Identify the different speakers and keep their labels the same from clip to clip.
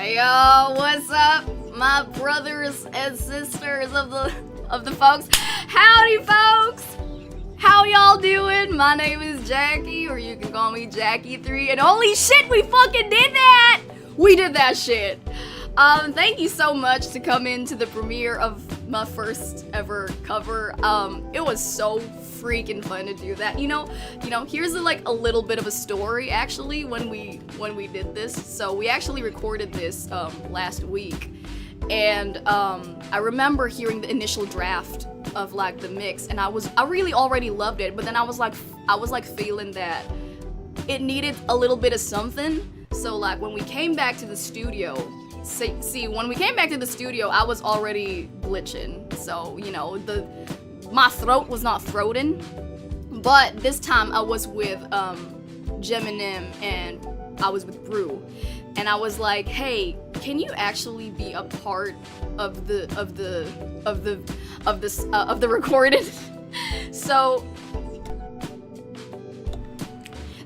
Speaker 1: Hey yo, what's up, my brothers and sisters of the folks? Howdy, folks! How y'all doing? My name is Jacki, or you can call me Jacki3, and holy shit, we fucking did that! We did that shit. Thank you so much to come into the premiere of my first ever cover. It was so freaking fun to do that. You know, here's a little bit of a story actually when we did this. So we actually recorded this last week, and I remember hearing the initial draft of like the mix, and I really already loved it, but then I was like feeling that it needed a little bit of something. So like when we came back to the studio, when we came back to the studio, I was already glitching. So, you know, my throat was not throating. But this time I was with Gemi and I was with Brew. And I was like, hey, can you actually be a part of the recorded? So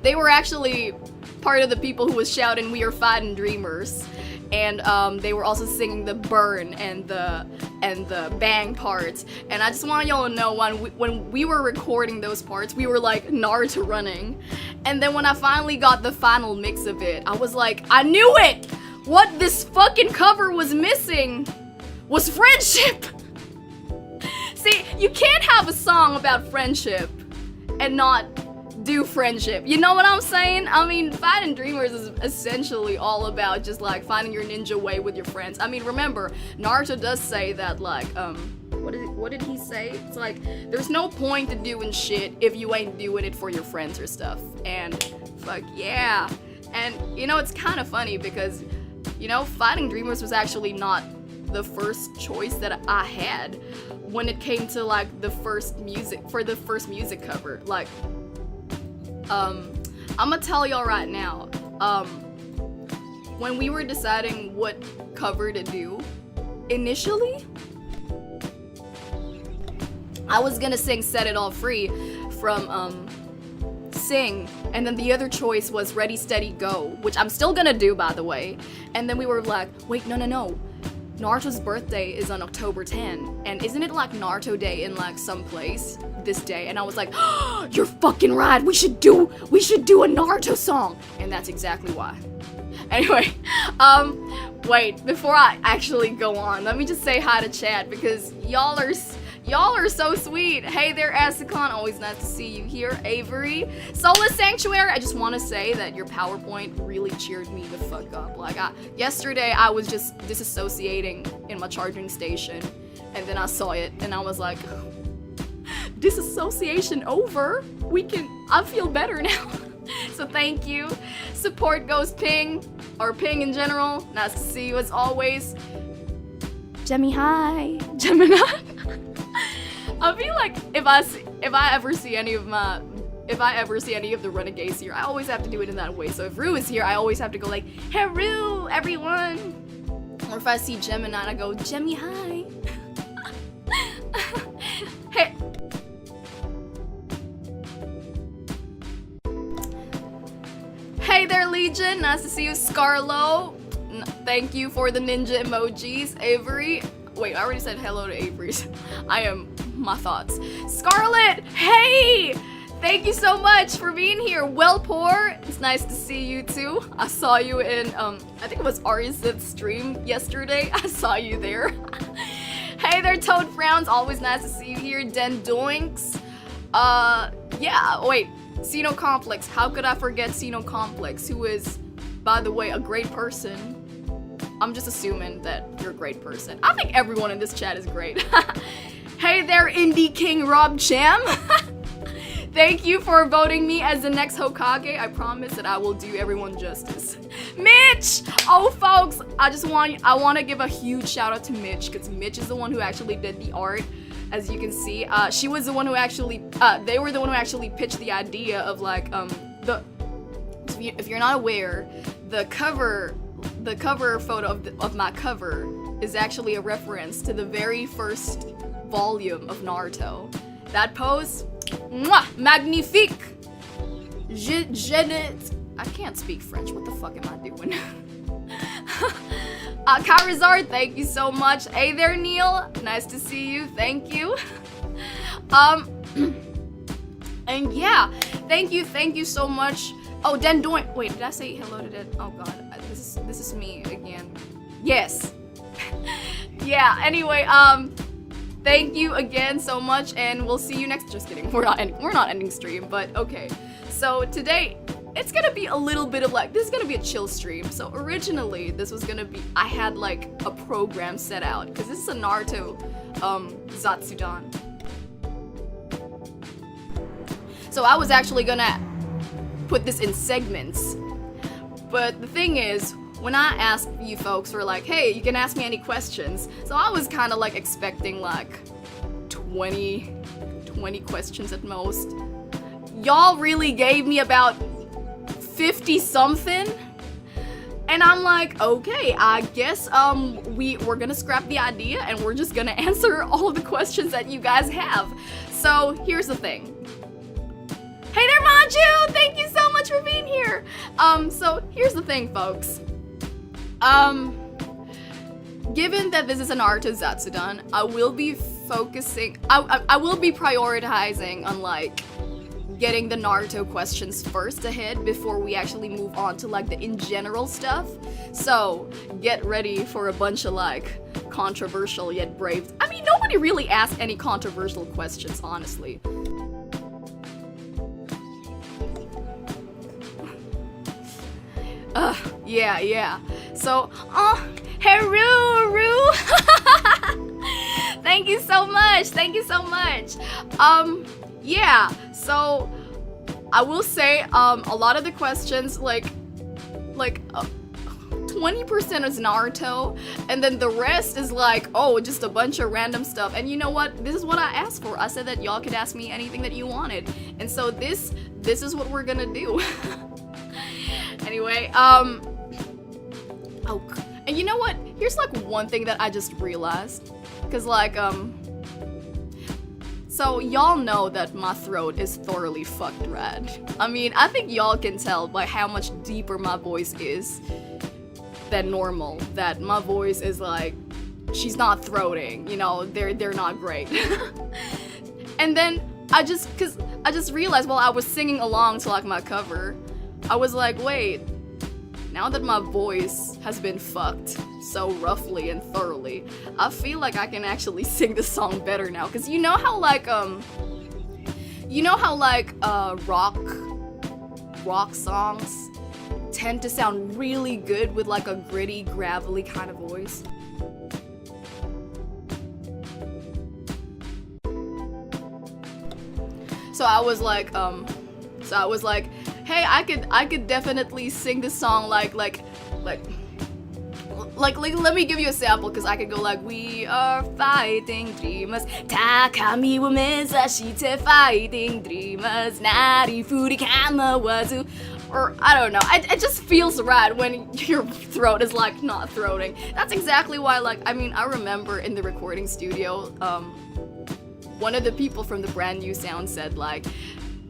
Speaker 1: they were actually part of the people who was shouting, "We are fighting dreamers." And they were also singing the burn and the bang parts. And I just want y'all to know, when we were recording those parts, we were like Naruto running. And then when I finally got the final mix of it, I was like, I knew it! What this fucking cover was missing was friendship! See, you can't have a song about friendship and not do friendship. You know what I'm saying? I mean, Fighting Dreamers is essentially all about just like finding your ninja way with your friends. I mean, remember, Naruto does say that like, what did he say? It's like, there's no point to doing shit if you ain't doing it for your friends or stuff. And fuck yeah. And you know, it's kind of funny because, you know, Fighting Dreamers was actually not the first choice that I had when it came to like the first music cover. Like, I'm gonna tell y'all right now, when we were deciding what cover to do, initially, I was gonna sing Set It All Free from, Sing, and then the other choice was Ready, Steady, Go, which I'm still gonna do, by the way. And then we were like, wait, no. Naruto's birthday is on October 10, and isn't it like Naruto Day in like some place this day? And I was like, oh, you're fucking right, we should do a Naruto song. And that's exactly why. Anyway, wait, before I actually go on, let me just say hi to chat because y'all are so sweet. Hey there, Asakon, always nice to see you here. Avery, Soulless Sanctuary, I just want to say that your PowerPoint really cheered me the fuck up. Like, yesterday I was just disassociating in my charging station, and then I saw it, and I was like, disassociation over? I feel better now. So thank you. Support goes Ping, or Ping in general. Nice to see you as always. Gemi, hi. Gemini. I feel like if I ever see any of the renegades here, I always have to do it in that way. So if Rue is here, I always have to go like, hey Rue, everyone. Or if I see Gemini, I go, Gemi, hi. Hey. Hey there, Legion. Nice to see you, Scarlo. Thank you for the ninja emojis, Avery. Wait, I already said hello to Avery's. I am my thoughts. Scarlet, hey! Thank you so much for being here. Wellpour, it's nice to see you too. I saw you in, I think it was Ari's stream yesterday. I saw you there. Hey there, Toad Frowns, always nice to see you here. Den Doinks. Yeah, wait, Sino Complex. How could I forget Sino Complex, who is, by the way, a great person. I'm just assuming that you're a great person. I think everyone in this chat is great. Hey there, Indie King Rob Cham. Thank you for voting me as the next Hokage. I promise that I will do everyone justice. Mitch! Oh, folks, I want to give a huge shout out to Mitch, because Mitch is the one who actually did the art. As you can see, she was the one who actually, they were the one who actually pitched the idea of like, if you're not aware, the cover photo of my cover is actually a reference to the very first volume of Naruto. That pose, mwah, magnifique. I can't speak French. What the fuck am I doing? Karizard, thank you so much. Hey there, Neil. Nice to see you. Thank you. And yeah, thank you so much. Oh, Dendoin. Wait, did I say hello to Den? Oh god, this is me again. Yes. Yeah. Anyway, thank you again so much, and we'll see you next. Just kidding. We're not ending stream, but okay. So today, it's gonna be a little bit of like, this is gonna be a chill stream. So originally, this was gonna be, I had like a program set out, because this is a Naruto, ZATSUDAN. So I was actually gonna put this in segments. But the thing is, when I asked you folks for like, hey, you can ask me any questions. So I was kind of like expecting like 20 questions at most. Y'all really gave me about 50 something. And I'm like, okay, I guess we're gonna scrap the idea and we're just gonna answer all of the questions that you guys have. So here's the thing. Hey there, Maju! Thank you so much for being here! So here's the thing, folks. Given that this is an Naruto ZATSUDAN, I will be focusing, I will be prioritizing on like getting the Naruto questions first ahead before we actually move on to like the in general stuff. So get ready for a bunch of like controversial yet brave. I mean, nobody really asked any controversial questions, honestly. Yeah. So, Haru! Thank you so much. Yeah, so I will say, a lot of the questions, like 20% is Naruto, and then the rest is like, oh, just a bunch of random stuff. And you know what? This is what I asked for. I said that y'all could ask me anything that you wanted. And so this is what we're gonna do. Anyway, oh, and you know what? Here's like one thing that I just realized. Cause like, so y'all know that my throat is thoroughly fucked red. I mean, I think y'all can tell by how much deeper my voice is than normal. That my voice is like, she's not throating, you know, they're not great. And then I just realized while I was singing along to like my cover, I was like, wait, now that my voice has been fucked so roughly and thoroughly, I feel like I can actually sing the song better now. Cause you know how like rock songs tend to sound really good with like a gritty, gravelly kind of voice? So I was like, hey, I could definitely sing this song like let me give you a sample, because I could go like, we are fighting dreamers, Takami wo mezashite fighting dreamers, nari furikama wazu, or I don't know. It just feels right when your throat is like not throating. That's exactly why, like, I mean, I remember in the recording studio, one of the people from the Brand New Sound said like,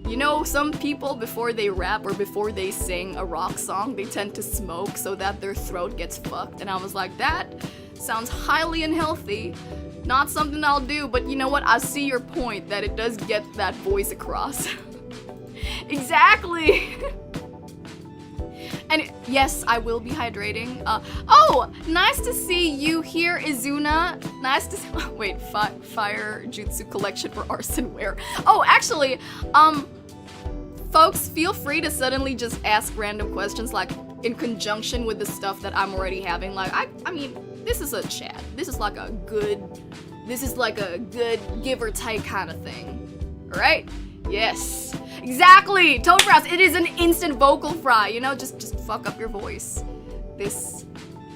Speaker 1: you know, some people before they rap or before they sing a rock song, they tend to smoke so that their throat gets fucked. And I was like, that sounds highly unhealthy. Not something I'll do, but you know what? I see your point that it does get that voice across. Exactly. And yes, I will be hydrating. Oh, nice to see you here, Izuna. Nice to see, wait, fire jutsu collection for arson wear. Oh, actually, folks, feel free to suddenly just ask random questions like in conjunction with the stuff that I'm already having. Like, I mean, this is a chat. This is like a good give or take kind of thing, right? Yes, exactly. Toad Brows, it is an instant vocal fry, you know, just fuck up your voice. This,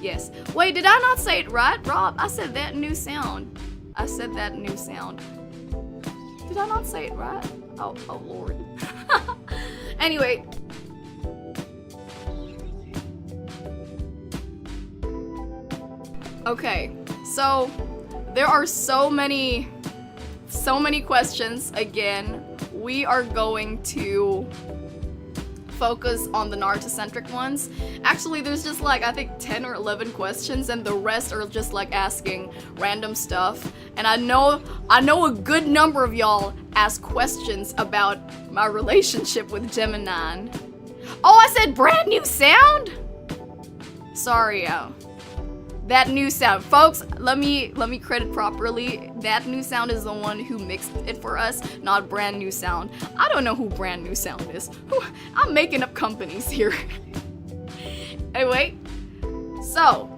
Speaker 1: yes. Wait, did I not say it right, Rob? I said that new sound. Did I not say it right? Oh Lord. Anyway. Okay, so there are so many questions again. We are going to focus on the Naruto-centric ones. Actually, there's just like, I think 10 or 11 questions, and the rest are just like asking random stuff. And I know a good number of y'all ask questions about my relationship with Gemini. Oh, I said brand new sound? Sorry, that new sound. Folks, let me credit properly. That new sound is the one who mixed it for us, not brand new sound. I don't know who brand new sound is. I'm making up companies here. Anyway, so.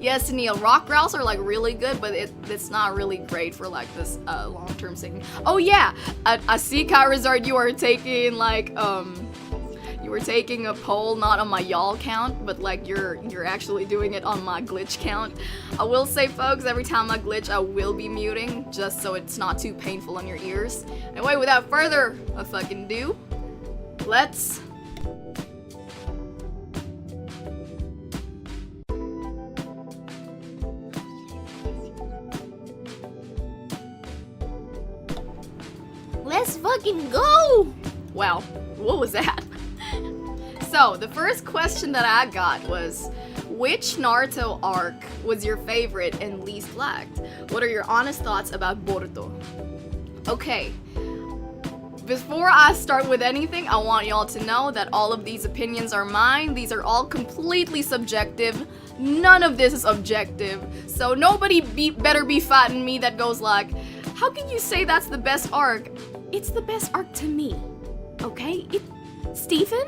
Speaker 1: Yes, Neil, rock growls are like really good, but it's not really great for like this long-term singing. Oh yeah, I see, Kairazard, you are taking like you were taking a poll not on my y'all count, but like you're actually doing it on my glitch count. I will say, folks, every time I glitch, I will be muting just so it's not too painful on your ears. Anyway, without further ado, let's. Let's fucking go! Wow, what was that? So, the first question that I got was, which Naruto arc was your favorite and least liked? What are your honest thoughts about Boruto? Okay, before I start with anything, I want y'all to know that all of these opinions are mine. These are all completely subjective. None of this is objective. So nobody better be fighting me that goes like, how can you say that's the best arc? It's the best arc to me, okay? Stephen,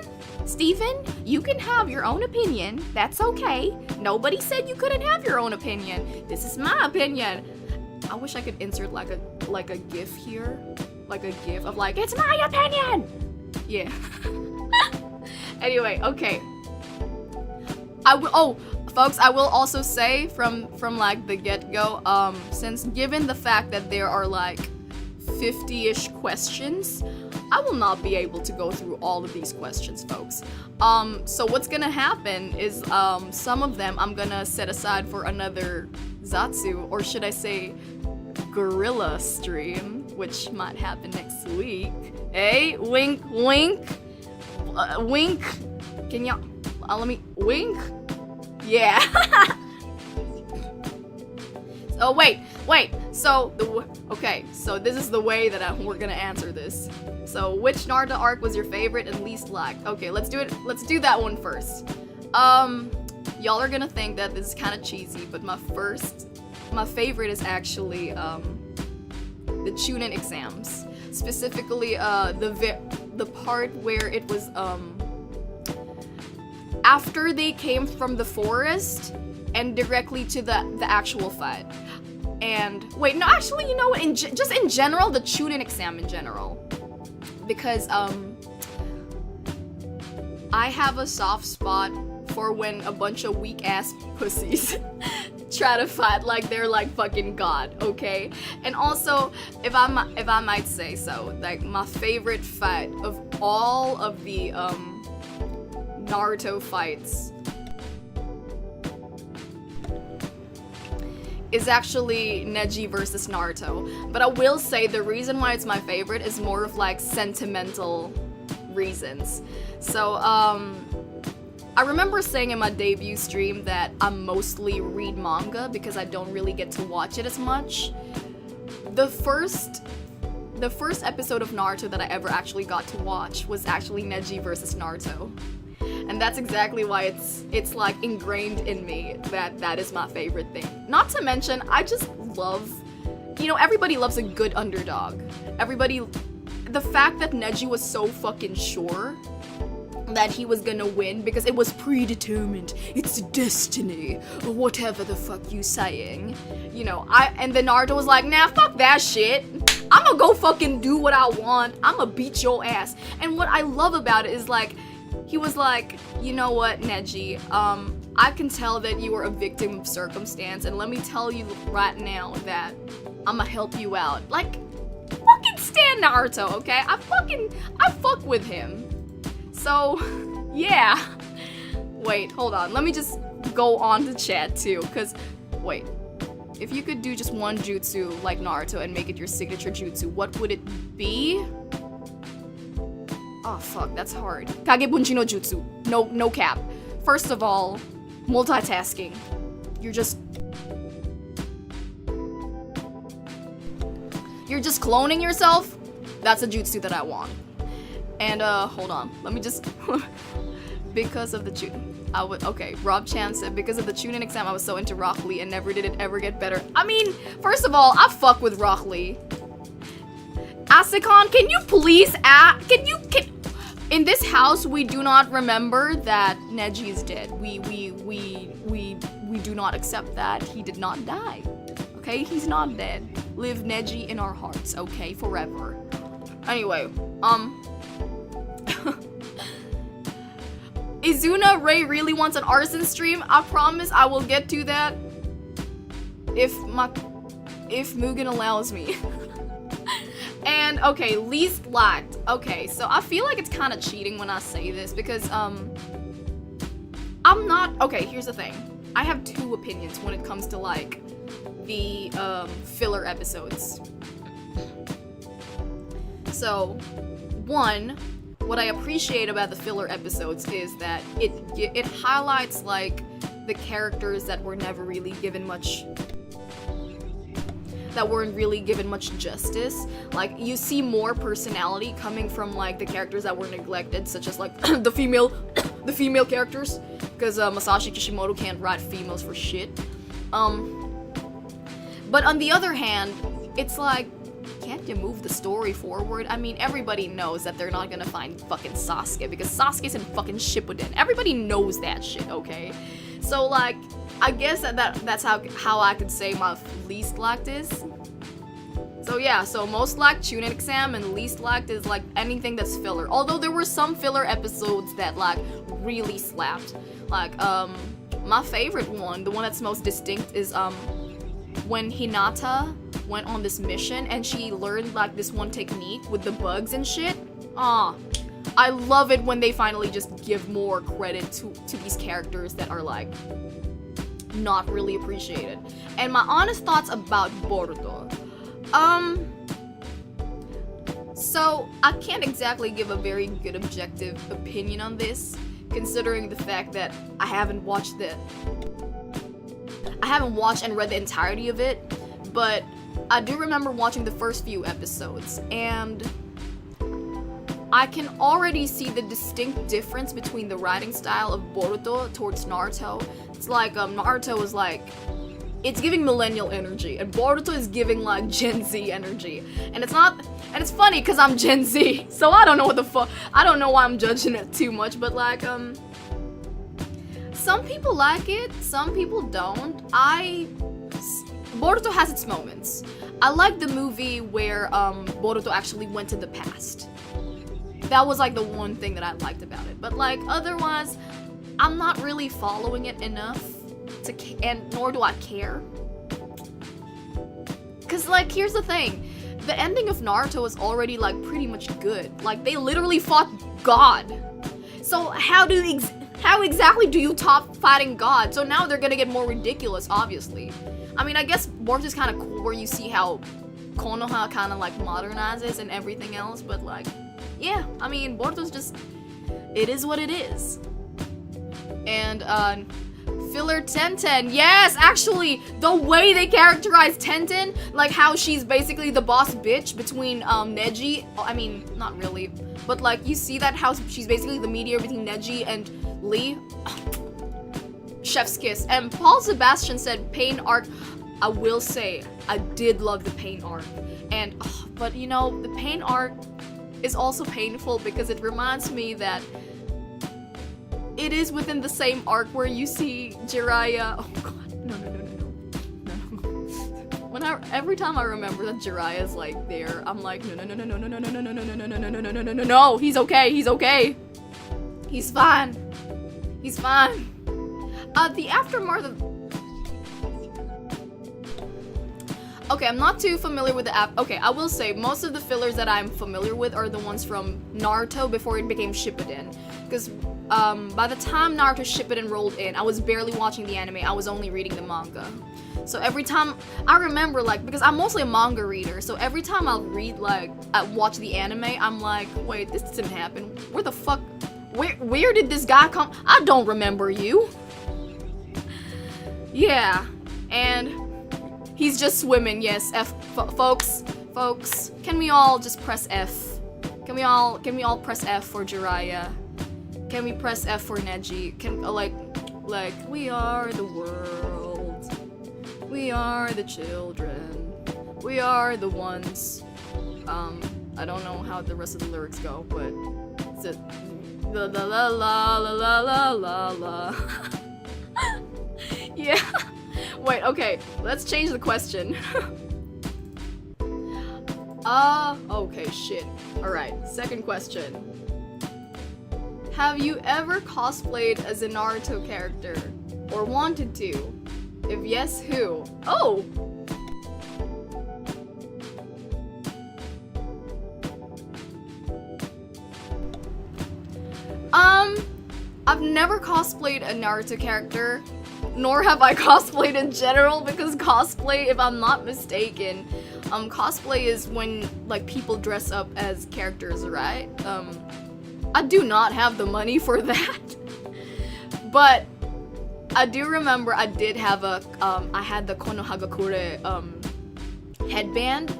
Speaker 1: you can have your own opinion. That's okay. Nobody said you couldn't have your own opinion. This is my opinion. I wish I could insert like a gif here, like a gif of like, it's my opinion. Yeah. Anyway, okay. Folks, I will also say from like the get-go, since given the fact that there are like 50-ish questions, I will not be able to go through all of these questions, folks. So what's gonna happen is some of them I'm gonna set aside for another Zatsu, or should I say gorilla stream, which might happen next week. Hey, wink, wink, wink. Can y'all let me wink? Yeah. Oh wait. So so this is the way that we're gonna answer this. So which Naruto arc was your favorite and least liked? Okay, let's do it. Let's do that one first. Y'all are gonna think that this is kind of cheesy, but my favorite is actually the Chunin exams, specifically the part where it was after they came from the forest and directly to the actual fight. And wait, no, actually, you know what? Just in general, the Chunin exam in general, because I have a soft spot for when a bunch of weak ass pussies try to fight like they're like fucking god, okay? And also, if I might say so, like my favorite fight of all of the Naruto fights is actually Neji versus Naruto. But I will say the reason why it's my favorite is more of like sentimental reasons. So I remember saying in my debut stream that I mostly read manga because I don't really get to watch it as much. The first episode of Naruto that I ever actually got to watch was actually Neji versus Naruto. And that's exactly why it's like ingrained in me that is my favorite thing. Not to mention, I just love, you know, everybody loves a good underdog. The fact that Neji was so fucking sure that he was gonna win because it was predetermined, it's destiny, or whatever the fuck you saying. You know, and then Naruto was like, nah, fuck that shit. I'ma go fucking do what I want. I'ma beat your ass. And what I love about it is like, he was like, you know what, Neji, I can tell that you were a victim of circumstance, and let me tell you right now that I'ma help you out. Like, fucking stand Naruto, okay? I fuck with him. So, yeah. Wait, hold on. Let me just go on to chat too, cause, wait. If you could do just one jutsu like Naruto and make it your signature jutsu, what would it be? Oh fuck, that's hard. Kage Bunchi no Jutsu. No cap. First of all, multitasking. You're just cloning yourself? That's a jutsu that I want. And hold on. Let me just because of the Rob Chan said, because of the Chunin exam, I was so into Rock Lee and never did it ever get better. I mean, first of all, I fuck with Rock Lee. Asikon, can you please in this house, we do not remember that Neji is dead. We do not accept that he did not die. Okay, he's not dead. Live Neji in our hearts, okay, forever. Anyway, Izuna Ray really wants an arson stream. I promise I will get to that if Mugen allows me. And okay, least liked. Okay, so I feel like it's kind of cheating when I say this because I'm not okay. Here's the thing. I have two opinions when it comes to like the filler episodes. So, one, what I appreciate about the filler episodes is that it highlights like the characters that were never really given much justice. Like you see more personality coming from like the characters that were neglected, such as like the female characters, because Masashi Kishimoto can't write females for shit. But on the other hand, it's like, can't you move the story forward? I mean, everybody knows that they're not gonna find fucking Sasuke because Sasuke's in fucking Shippuden. Everybody knows that shit, okay? So like, I guess that's how I could say my least liked is. So yeah, so most liked Chunin exam and least liked is like anything that's filler. Although there were some filler episodes that like really slapped. Like my favorite one, the one that's most distinct is when Hinata went on this mission and she learned like this one technique with the bugs and shit. I love it when they finally just give more credit to these characters that are like not really appreciated. And my honest thoughts about Boruto. So I can't exactly give a very good objective opinion on this, considering the fact that I haven't watched and read the entirety of it, but I do remember watching the first few episodes, and I can already see the distinct difference between the writing style of Boruto towards Naruto. It's like Naruto is like, it's giving millennial energy, and Boruto is giving like Gen Z energy. And it's funny because I'm Gen Z, so I don't know what the fuck, I don't know why I'm judging it too much, but like, some people like it, some people don't. Boruto has its moments. I like the movie where Boruto actually went to the past. That was like the one thing that I liked about it. But like otherwise, I'm not really following it enough and nor do I care. Cause like here's the thing, the ending of Naruto is already like pretty much good. Like they literally fought God. So how exactly do you top fighting God? So now they're gonna get more ridiculous, obviously. I mean, I guess Boruto's kind of cool where you see how Konoha kind of like modernizes and everything else, but like, yeah, I mean, Boruto's just, it is what it is. And filler Tenten, yes, actually, the way they characterize Tenten, like how she's basically the boss bitch between Neji, I mean, not really, but like you see that how she's basically the mediator between Neji and Lee. Chef's kiss. And Paul Sebastian said Pain arc. I will say I did love the Pain arc, and but you know the Pain arc is also painful because it reminds me that it is within the same arc where you see Jiraiya. Oh god, no. Every time I remember that Jiraiya's like there, I'm like no, he's okay, he's fine. The aftermath of... Okay, I'm not too familiar with the okay, I will say most of the fillers that I'm familiar with are the ones from Naruto before it became Shippuden. Because by the time Naruto Shippuden rolled in, I was barely watching the anime, I was only reading the manga. So every time, I remember, like, because I'm mostly a manga reader, so every time I'll read, like, I watch the anime, I'm like, wait, this didn't happen. Where the fuck, where did this guy come? I don't remember you. Yeah, and he's just swimming, yes, folks, can we all just press F? Can we all press F for Jiraiya? Can we press F for Neji? Can, like, we are the world. We are the children. We are the ones. I don't know how the rest of the lyrics go, but it's a la la la la la la la la. Yeah. Wait, okay. Let's change the question. Okay, shit. Alright, second question. Have you ever cosplayed as a Naruto character? Or wanted to? If yes, who? Oh! I've never cosplayed a Naruto character, nor have I cosplayed in general, because cosplay, if I'm not mistaken, cosplay is when, like, people dress up as characters, right? I do not have the money for that. But I do remember I did have I had the Konohagakure headband.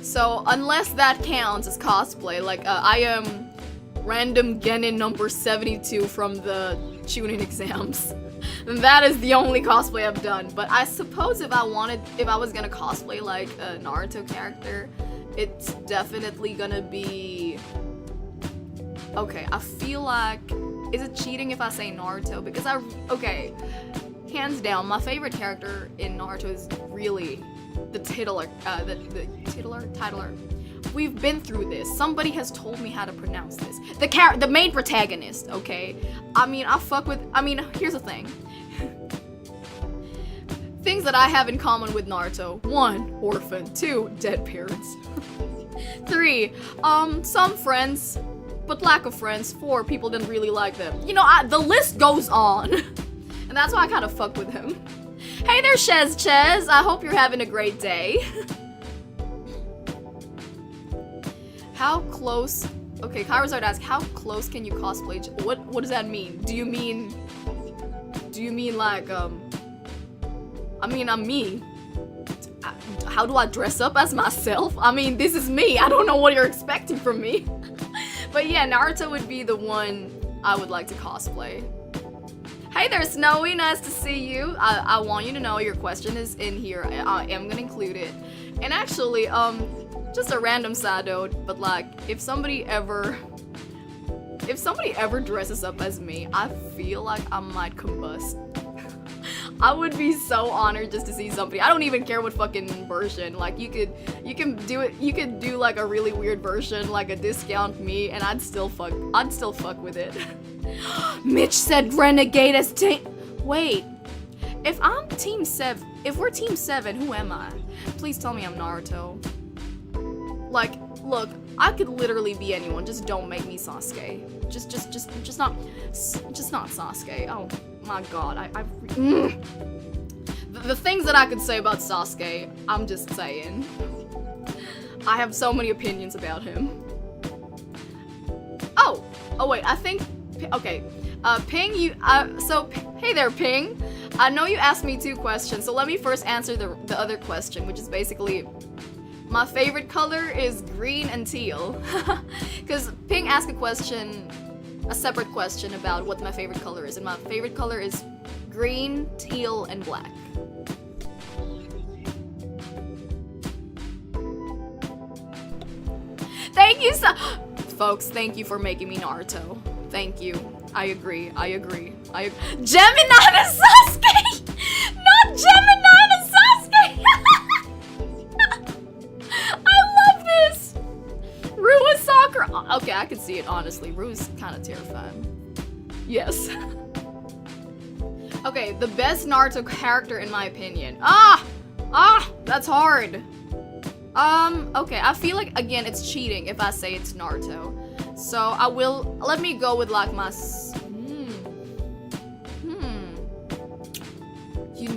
Speaker 1: So unless that counts as cosplay, like I am random Genin number 72 from the Chunin exams. And that is the only cosplay I've done. But I suppose if I was gonna cosplay like a Naruto character, it's definitely gonna be... Okay, I feel like... Is it cheating if I say Naruto? Because okay, hands down, my favorite character in Naruto is really the titular, titular. We've been through this. Somebody has told me how to pronounce this. The main protagonist, okay? I mean, here's the thing. Things that I have in common with Naruto. 1, orphan. 2, dead parents. 3, some friends, but lack of friends. 4, people didn't really like them. You know, the list goes on. And that's why I kind of fuck with him. Hey there, Ches. I hope you're having a great day. How close... Okay, Kairazard asks, how close can you cosplay? What does that mean? Do you mean like, I mean, I'm me. How do I dress up as myself? I mean, this is me. I don't know what you're expecting from me. But yeah, Naruto would be the one I would like to cosplay. Hey there, Snowy. Nice to see you. I want you to know your question is in here. I am gonna include it. And actually, just a random side note, but like, if somebody ever dresses up as me, I feel like I might combust. I would be so honored just to see somebody. I don't even care what fucking version. Like, you could do like a really weird version, like a discount me, and I'd still fuck with it. Mitch said renegade as team. Wait, if we're team 7, who am I? Please tell me I'm Naruto. Like, look, I could literally be anyone. Just don't make me Sasuke. Just not Sasuke. Oh my god, the things that I could say about Sasuke, I'm just saying. I have so many opinions about him. Oh wait, I think, okay, Ping, hey there, Ping. I know you asked me 2 questions, so let me first answer the other question, which is basically, my favorite color is green and teal. Because Ping asked a separate question about what my favorite color is, and my favorite color is green, teal, and black. Thank you folks, thank you for making me Naruto. Thank you. I agree. Gemini and Sasuke! Not Gemini and Sasuke! I love this! Rue is soccer. Okay, I can see it, honestly. Rue's kind of terrifying. Yes. Okay, the best Naruto character in my opinion. That's hard. Okay, I feel like, again, it's cheating if I say it's Naruto. So let me go with like my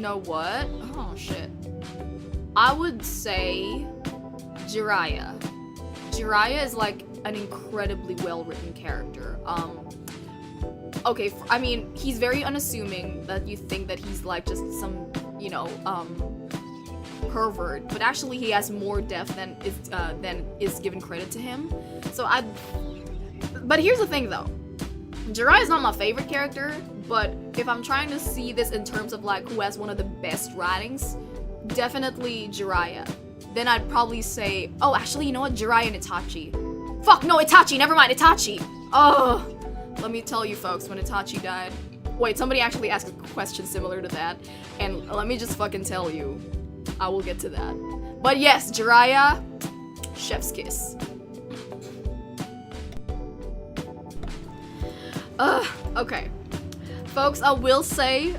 Speaker 1: know what? Oh, shit. I would say Jiraiya. Jiraiya is like an incredibly well-written character. Okay, I mean, he's very unassuming that you think that he's like just some, you know, pervert, but actually he has more depth than is given credit to him. So but here's the thing though. Jiraiya is not my favorite character, but if I'm trying to see this in terms of like who has one of the best writings, definitely Jiraiya. Then I'd probably say, oh, actually, you know what? Jiraiya and Itachi. Fuck, no, Itachi, never mind, Itachi. Oh, let me tell you folks, when Itachi died. Wait, somebody actually asked a question similar to that, and let me just fucking tell you. I will get to that. But yes, Jiraiya, chef's kiss. Okay. Folks, I will say,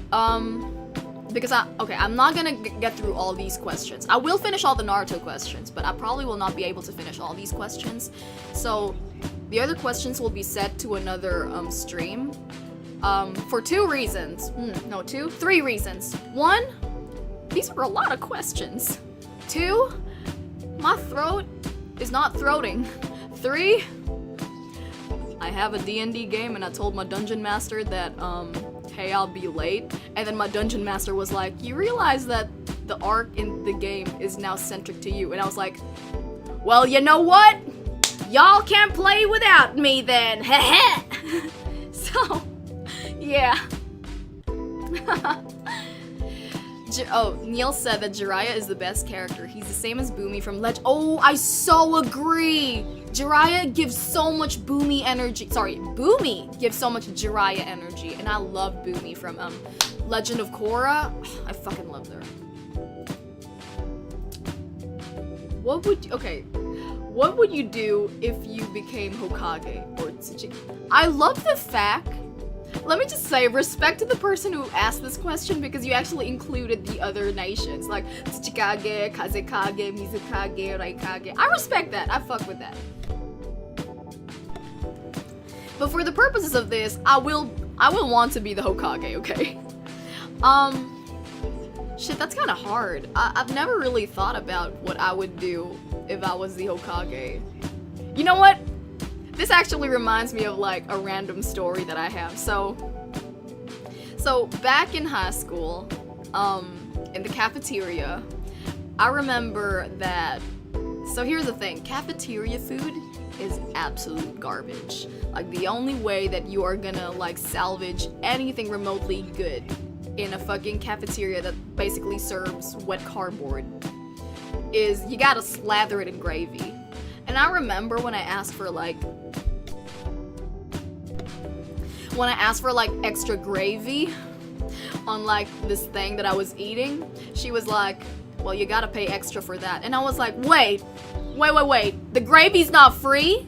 Speaker 1: because I'm not gonna get through all these questions. I will finish all the Naruto questions, but I probably will not be able to finish all these questions. So, the other questions will be set to another stream. For 2 reasons. No, 2? 3 reasons. 1, these are a lot of questions. 2, my throat is not throating. 3, I have a DnD game and I told my dungeon master that, hey, I'll be late. And then my dungeon master was like, you realize that the arc in the game is now centric to you. And I was like, well, you know what? Y'all can't play without me then. Heh. So, yeah. Neil said that Jiraiya is the best character. He's the same as Boomy from Oh, I so agree! Jiraiya gives so much Boomy energy. Sorry, Boomy gives so much Jiraiya energy. And I love Boomy from Legend of Korra. I fucking love her. What would you do if you became Hokage or Tsuchika? I love the fact. Let me just say, respect to the person who asked this question because you actually included the other nations, like Tsuchikage, Kazekage, Mizukage, Raikage. I respect that. I fuck with that. But for the purposes of this, I will want to be the Hokage, okay? Shit, that's kind of hard. I've never really thought about what I would do if I was the Hokage. You know what? This actually reminds me of like a random story that I have. So back in high school, in the cafeteria, I remember that, so here's the thing, cafeteria food is absolute garbage. Like the only way that you are gonna like salvage anything remotely good in a fucking cafeteria that basically serves wet cardboard is you gotta slather it in gravy. And I remember when I asked for like extra gravy on like this thing that I was eating, she was like, well, you gotta pay extra for that. And I was like, wait, the gravy's not free?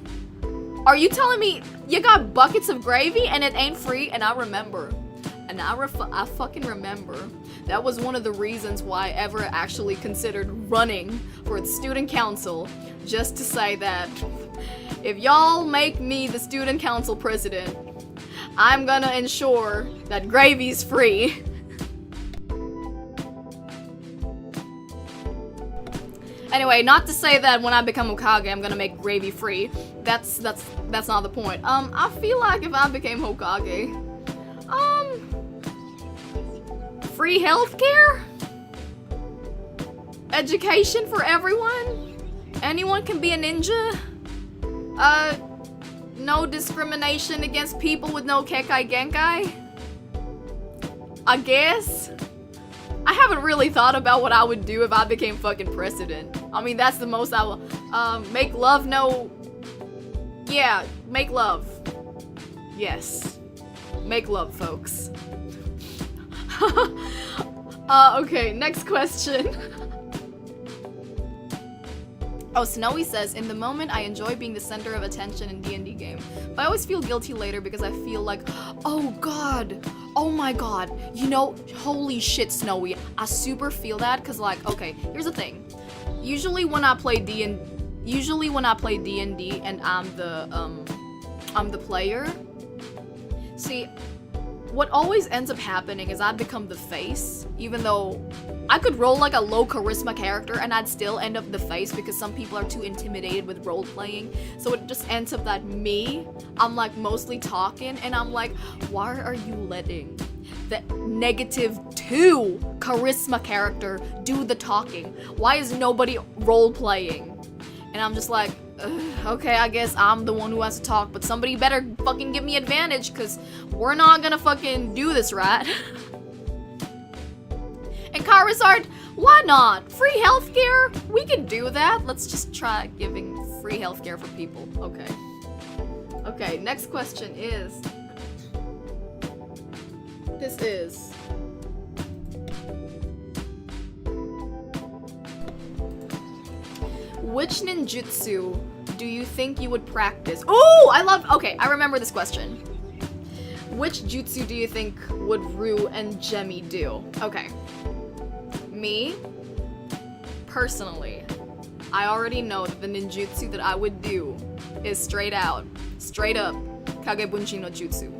Speaker 1: Are you telling me you got buckets of gravy and it ain't free? And I remember, and I fucking remember, that was one of the reasons why I ever actually considered running for the student council, just to say that if y'all make me the student council president, I'm gonna ensure that gravy's free. Anyway, not to say that when I become Hokage, I'm gonna make gravy free. That's not the point. I feel like if I became Hokage, free healthcare? Education for everyone? Anyone can be a ninja? No discrimination against people with no Kekai Genkai? I guess? I haven't really thought about what I would do if I became fucking president. I mean, that's the most I will. Make love, no. Yeah, make love. Yes. Make love, folks. Okay, next question. Oh, Snowy says, in the moment, I enjoy being the center of attention in D&D game. But I always feel guilty later because I feel like, oh god, oh my god. You know, holy shit, Snowy. I super feel that because like, okay, here's the thing. Usually when I play D&D and I'm the player, see, what always ends up happening is I become the face, even though I could roll like a low charisma character and I'd still end up the face because some people are too intimidated with role playing. So it just ends up that I'm like mostly talking and I'm like, why are you letting the -2 charisma character do the talking? Why is nobody role playing? And I'm just like, okay, I guess I'm the one who has to talk, but somebody better fucking give me advantage because we're not gonna fucking do this, right? And Charizard, why not? Free healthcare? We can do that. Let's just try giving free healthcare for people. Okay. Okay, next question is... This is... Which ninjutsu do you think you would practice? Oh, I love... Okay, I remember this question. Which jutsu do you think would Rue and Gemi do? Okay. Me, personally, I already know that the ninjutsu that I would do is straight up, Kagebunshi no Jutsu.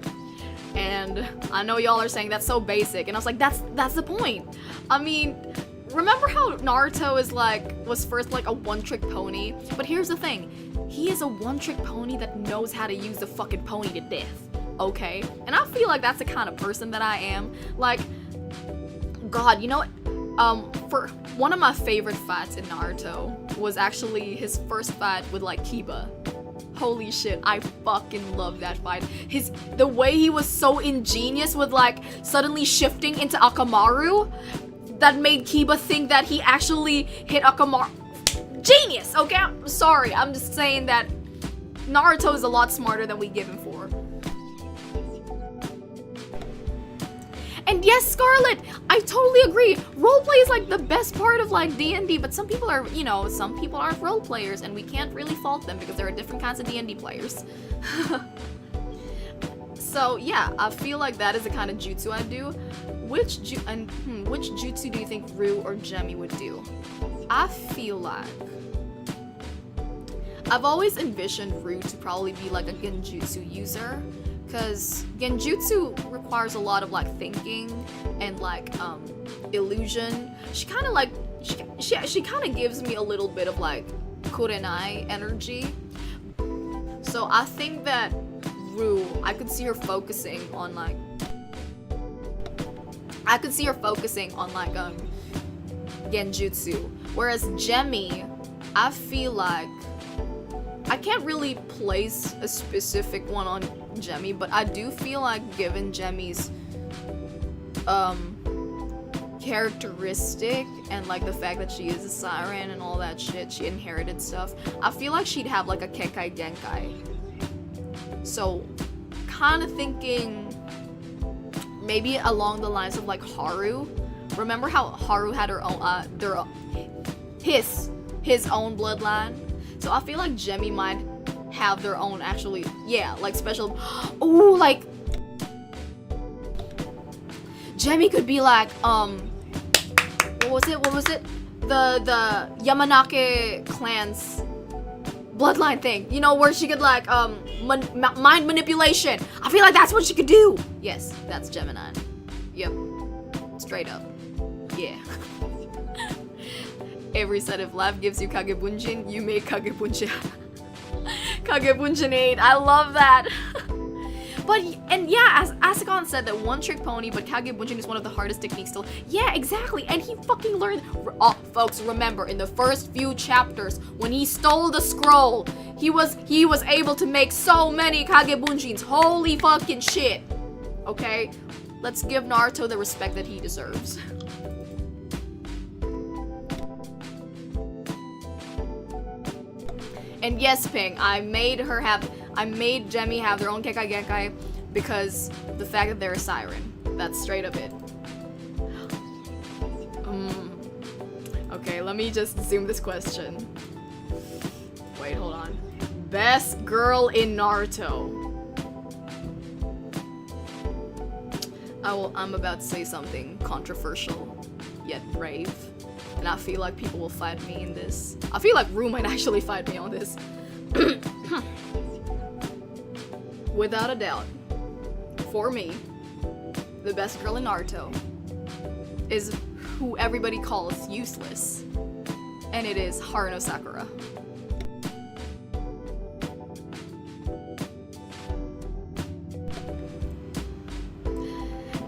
Speaker 1: And I know y'all are saying that's so basic, and I was like, that's the point. I mean, remember how Naruto was first like a one-trick pony? But here's the thing, he is a one-trick pony that knows how to use the fucking pony to death, okay? And I feel like that's the kind of person that I am. Like, God, you know what? For one of my favorite fights in Naruto was actually his first fight with like Kiba. Holy shit, I fucking love that fight. The way he was so ingenious with like suddenly shifting into Akamaru that made Kiba think that he actually hit Akamaru. Genius, okay? I'm sorry, I'm just saying that Naruto is a lot smarter than we give him for. And yes, Scarlet, I totally agree. Roleplay is like the best part of like D&D, but some people are, you know, some people aren't role players and we can't really fault them because there are different kinds of D&D players. So yeah, I feel like that is the kind of jutsu I do. Which jutsu do you think Rue or Gemi would do? I feel like I've always envisioned Rue to probably be like a genjutsu user. Because genjutsu requires a lot of like thinking and like illusion. She kind of like she kind of gives me a little bit of like kurenai energy. So I think that Rue, I could see her focusing on like genjutsu, whereas Gemi, I feel like I can't really place a specific one on Gemi, but I do feel like given Gemi's characteristic and like the fact that she is a siren and all that shit, she inherited stuff, I feel like she'd have like a Kekai Genkai. So kind of thinking maybe along the lines of like Haru. Remember how Haru had her own his own bloodline? So I feel like Gemi might have their own actually, yeah, like special. Ooh, like Gemi could be like what was it? The Yamanake clan's bloodline thing. You know, where she could like mind manipulation. I feel like that's what she could do. Yes, that's Gemini. Yep. Straight up. Yeah. Every set of life gives you Kagebunjin, you make Kagebunjin. Kagebunjin 8, I love that. But, and yeah, as Asakon said, that one-trick pony, but Kagebunjin is one of the hardest techniques still. Yeah, exactly, and he fucking learned. Oh, folks, remember, in the first few chapters, when he stole the scroll, he was able to make so many Kagebunjins. Holy fucking shit. Okay? Let's give Naruto the respect that he deserves. And yes, Ping, I made Gemi have their own Kekai Genkai because the fact that they're a siren. That's straight up it. Okay, let me just zoom this question. Wait, hold on. Best girl in Naruto. I'm about to say something controversial, yet brave. And I feel like people will fight me in this. I feel like Rue might actually fight me on this. Without a doubt, for me, the best girl in Naruto is who everybody calls useless, and it is Haruno Sakura.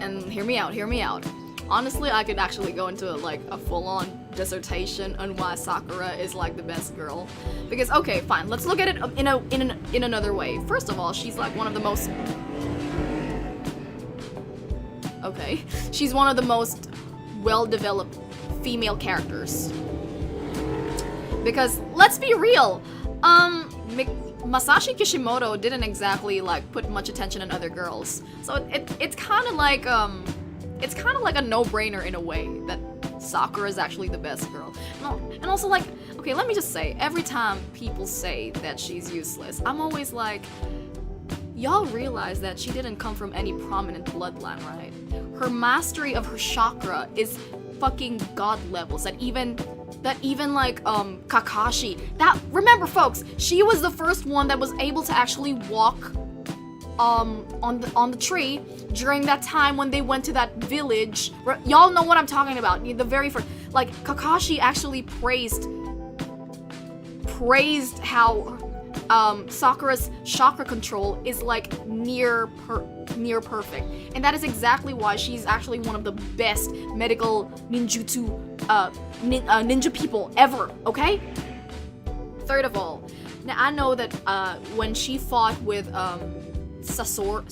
Speaker 1: And hear me out. Honestly, I could actually go into like a full-on dissertation on why Sakura is like the best girl. Because okay, fine, let's look at it in another way. First of all, she's like one of the most she's one of the most well-developed female characters. Because let's be real, Masashi Kishimoto didn't exactly like put much attention on other girls, so it's kind of like a no-brainer in a way that Sakura is actually the best girl. And also, like, okay, let me just say, every time people say that she's useless, I'm always like, y'all realize that she didn't come from any prominent bloodline, right? Her mastery of her chakra is fucking god levels. That even like Kakashi. Remember, folks, she was the first one that was able to actually walk on the tree during that time when they went to that village. Y'all know what I'm talking about. The very first, like, Kakashi actually praised how Sakura's chakra control is like near perfect, and that is exactly why she's actually one of the best medical ninjutsu ninja people ever. Okay. Third of all, now I know that when she fought with Sasori.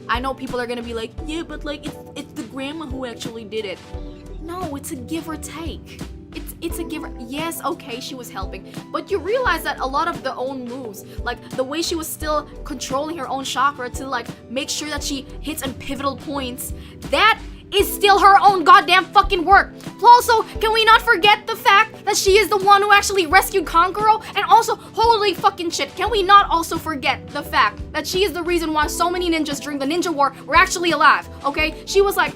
Speaker 1: I know people are gonna be like, yeah, but like it's the grandma who actually did it. No, it's a give or take. It's a giver. Yes, okay, she was helping, but you realize that a lot of the own moves, like the way she was still controlling her own chakra to like make sure that she hits on pivotal points, that is still her own goddamn fucking work. Also, can we not forget the fact that she is the one who actually rescued Kankuro? And also, holy fucking shit, can we not also forget the fact that she is the reason why so many ninjas during the ninja war were actually alive, okay? She was like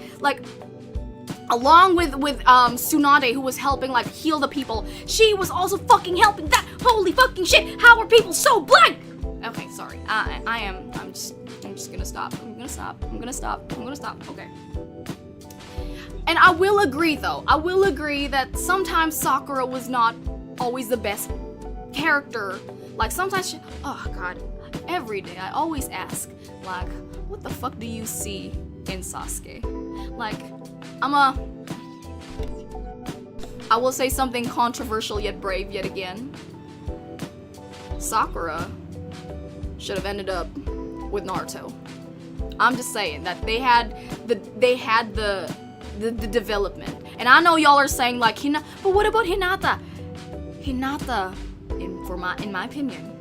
Speaker 1: along with Tsunade, who was helping like heal the people, she was also fucking helping that. Holy fucking shit, how are people so blind? Okay, sorry, I'm just gonna stop. I'm gonna stop, okay. And I will agree that sometimes Sakura was not always the best character. Like sometimes oh god, every day I always ask, like, what the fuck do you see in Sasuke? Like, I will say something controversial yet brave yet again. Sakura should have ended up with Naruto. I'm just saying that they had the development. And I know y'all are saying like, but what about Hinata? Hinata, in my opinion,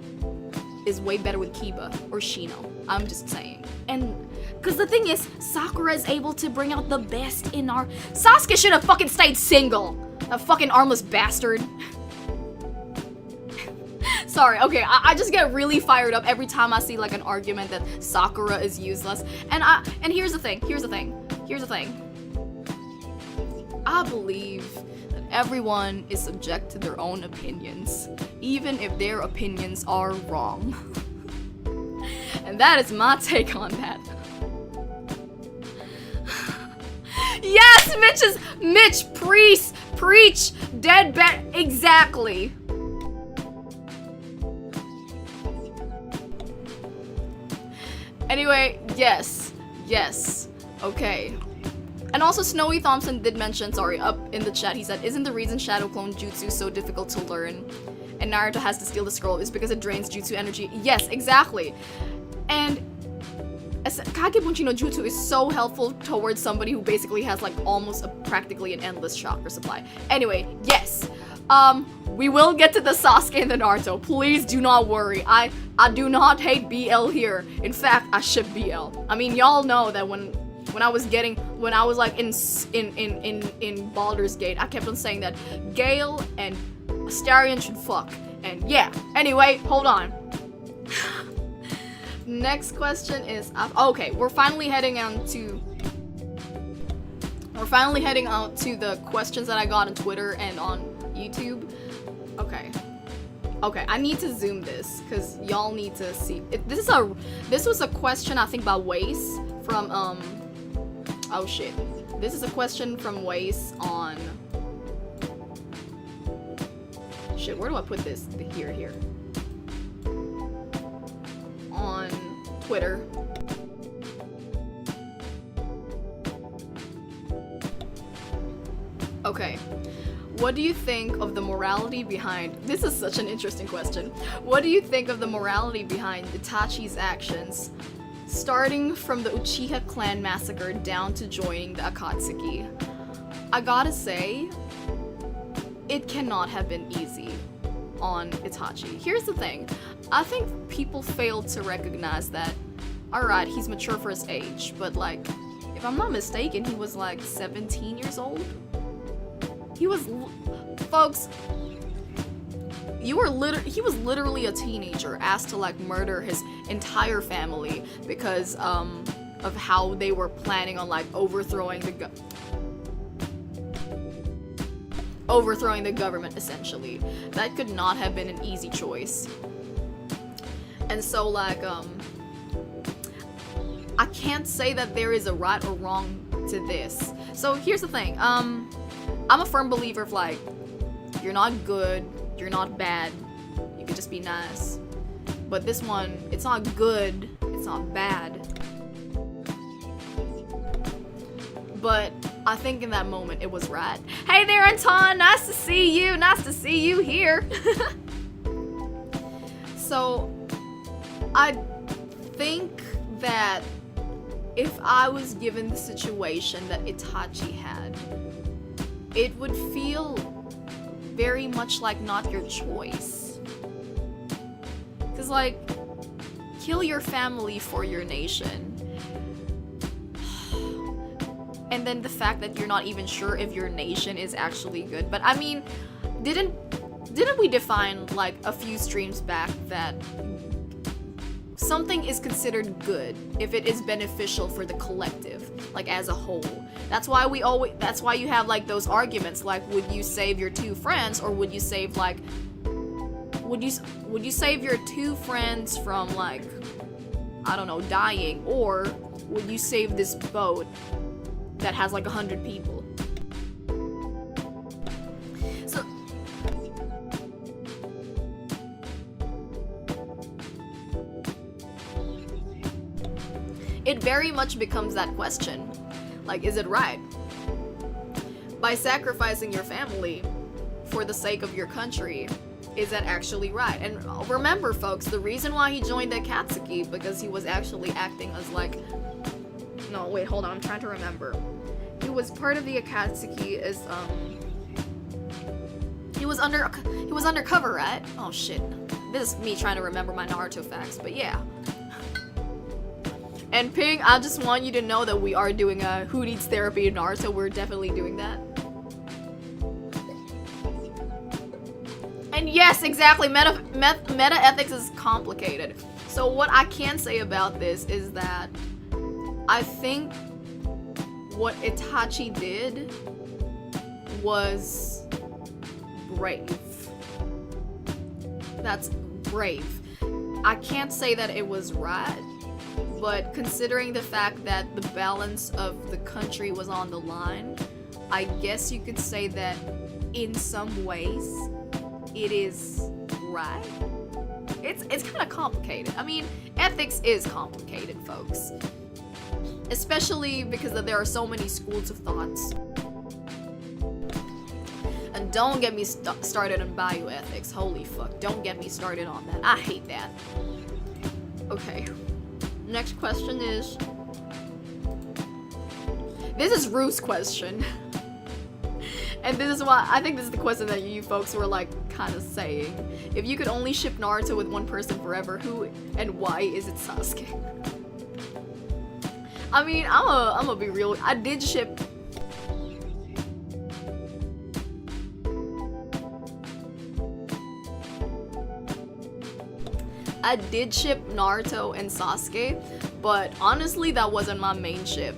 Speaker 1: is way better with Kiba or Shino. I'm just saying. And because the thing is, Sakura is able to bring out the best in our... Sasuke should have fucking stayed single. A fucking armless bastard. Sorry, okay, I just get really fired up every time I see like an argument that Sakura is useless. And here's the thing. I believe that everyone is subject to their own opinions, even if their opinions are wrong. And that is my take on that. Yes, Mitch, preach, dead bet, exactly. Anyway, yes, okay. And also Snowy Thompson did mention, up in the chat, he said, isn't the reason Shadow Clone Jutsu so difficult to learn and Naruto has to steal the scroll is because it drains Jutsu energy? Yes, exactly. And Kagebunchi no Jutsu is so helpful towards somebody who basically has like almost practically an endless chakra supply. Anyway, yes. We will get to the Sasuke and the Naruto. Please do not worry. I do not hate BL here. In fact, I ship BL. I mean, y'all know that when I was like in Baldur's Gate, I kept on saying that Gale and Astarion should fuck. And yeah. Anyway, hold on. Next question is okay. We're finally heading out to the questions that I got on Twitter and on YouTube. Okay. Okay, I need to zoom this because y'all need to see. This was a question I think by Wace from oh shit. This is a question from Wace on shit. Where do I put this? Here. On Twitter. Okay. What do you think of the morality behind... This is such an interesting question. What do you think of the morality behind Itachi's actions, starting from the Uchiha clan massacre down to joining the Akatsuki? I gotta say, it cannot have been easy on Itachi. Here's the thing. I think people failed to recognize that, alright, he's mature for his age, but like, if I'm not mistaken, he was like 17 years old? He was, folks, he was literally a teenager asked to like murder his entire family because of how they were planning on like overthrowing the government essentially. That could not have been an easy choice. And so like I can't say that there is a right or wrong to this. So here's the thing. I'm a firm believer of like, you're not good, you're not bad, you could just be nice. But this one, it's not good, it's not bad. But I think in that moment it was right. Hey there, Anton, nice to see you here. So, I think that if I was given the situation that Itachi had, it would feel very much like not your choice. Cause like, kill your family for your nation. And then the fact that you're not even sure if your nation is actually good. But I mean, didn't we define like a few streams back that something is considered good if it is beneficial for the collective, like as a whole? That's why you have like those arguments like, would you save your two friends, or would you save like, would you save your two friends from like, I don't know, dying, or would you save this boat that has like 100 people? So it very much becomes that question. Like, is it right? By sacrificing your family for the sake of your country, is that actually right? And remember, folks, the reason why he joined the Akatsuki, because he was actually acting as like... No, wait, hold on, I'm trying to remember. He was part of the Akatsuki as, He was undercover, right? Oh, shit. This is me trying to remember my Naruto facts, but yeah. And Ping, I just want you to know that we are doing a Who Needs Therapy in Naruto. We're definitely doing that. And yes, exactly, meta ethics is complicated. So what I can say about this is that I think what Itachi did was brave. That's brave. I can't say that it was right, but considering the fact that the balance of the country was on the line, I guess you could say that in some ways it is right. It's kind of complicated. I mean, ethics is complicated, folks. Especially because there are so many schools of thoughts. And don't get me started on bioethics. Holy fuck, don't get me started on that. I hate that. Okay. Next question is... This is Ruth's question. And this is why I think this is the question that you folks were like kind of saying. If you could only ship Naruto with one person forever, who and why is it Sasuke? I mean, I'm gonna be real. I did ship Naruto and Sasuke, but honestly that wasn't my main ship.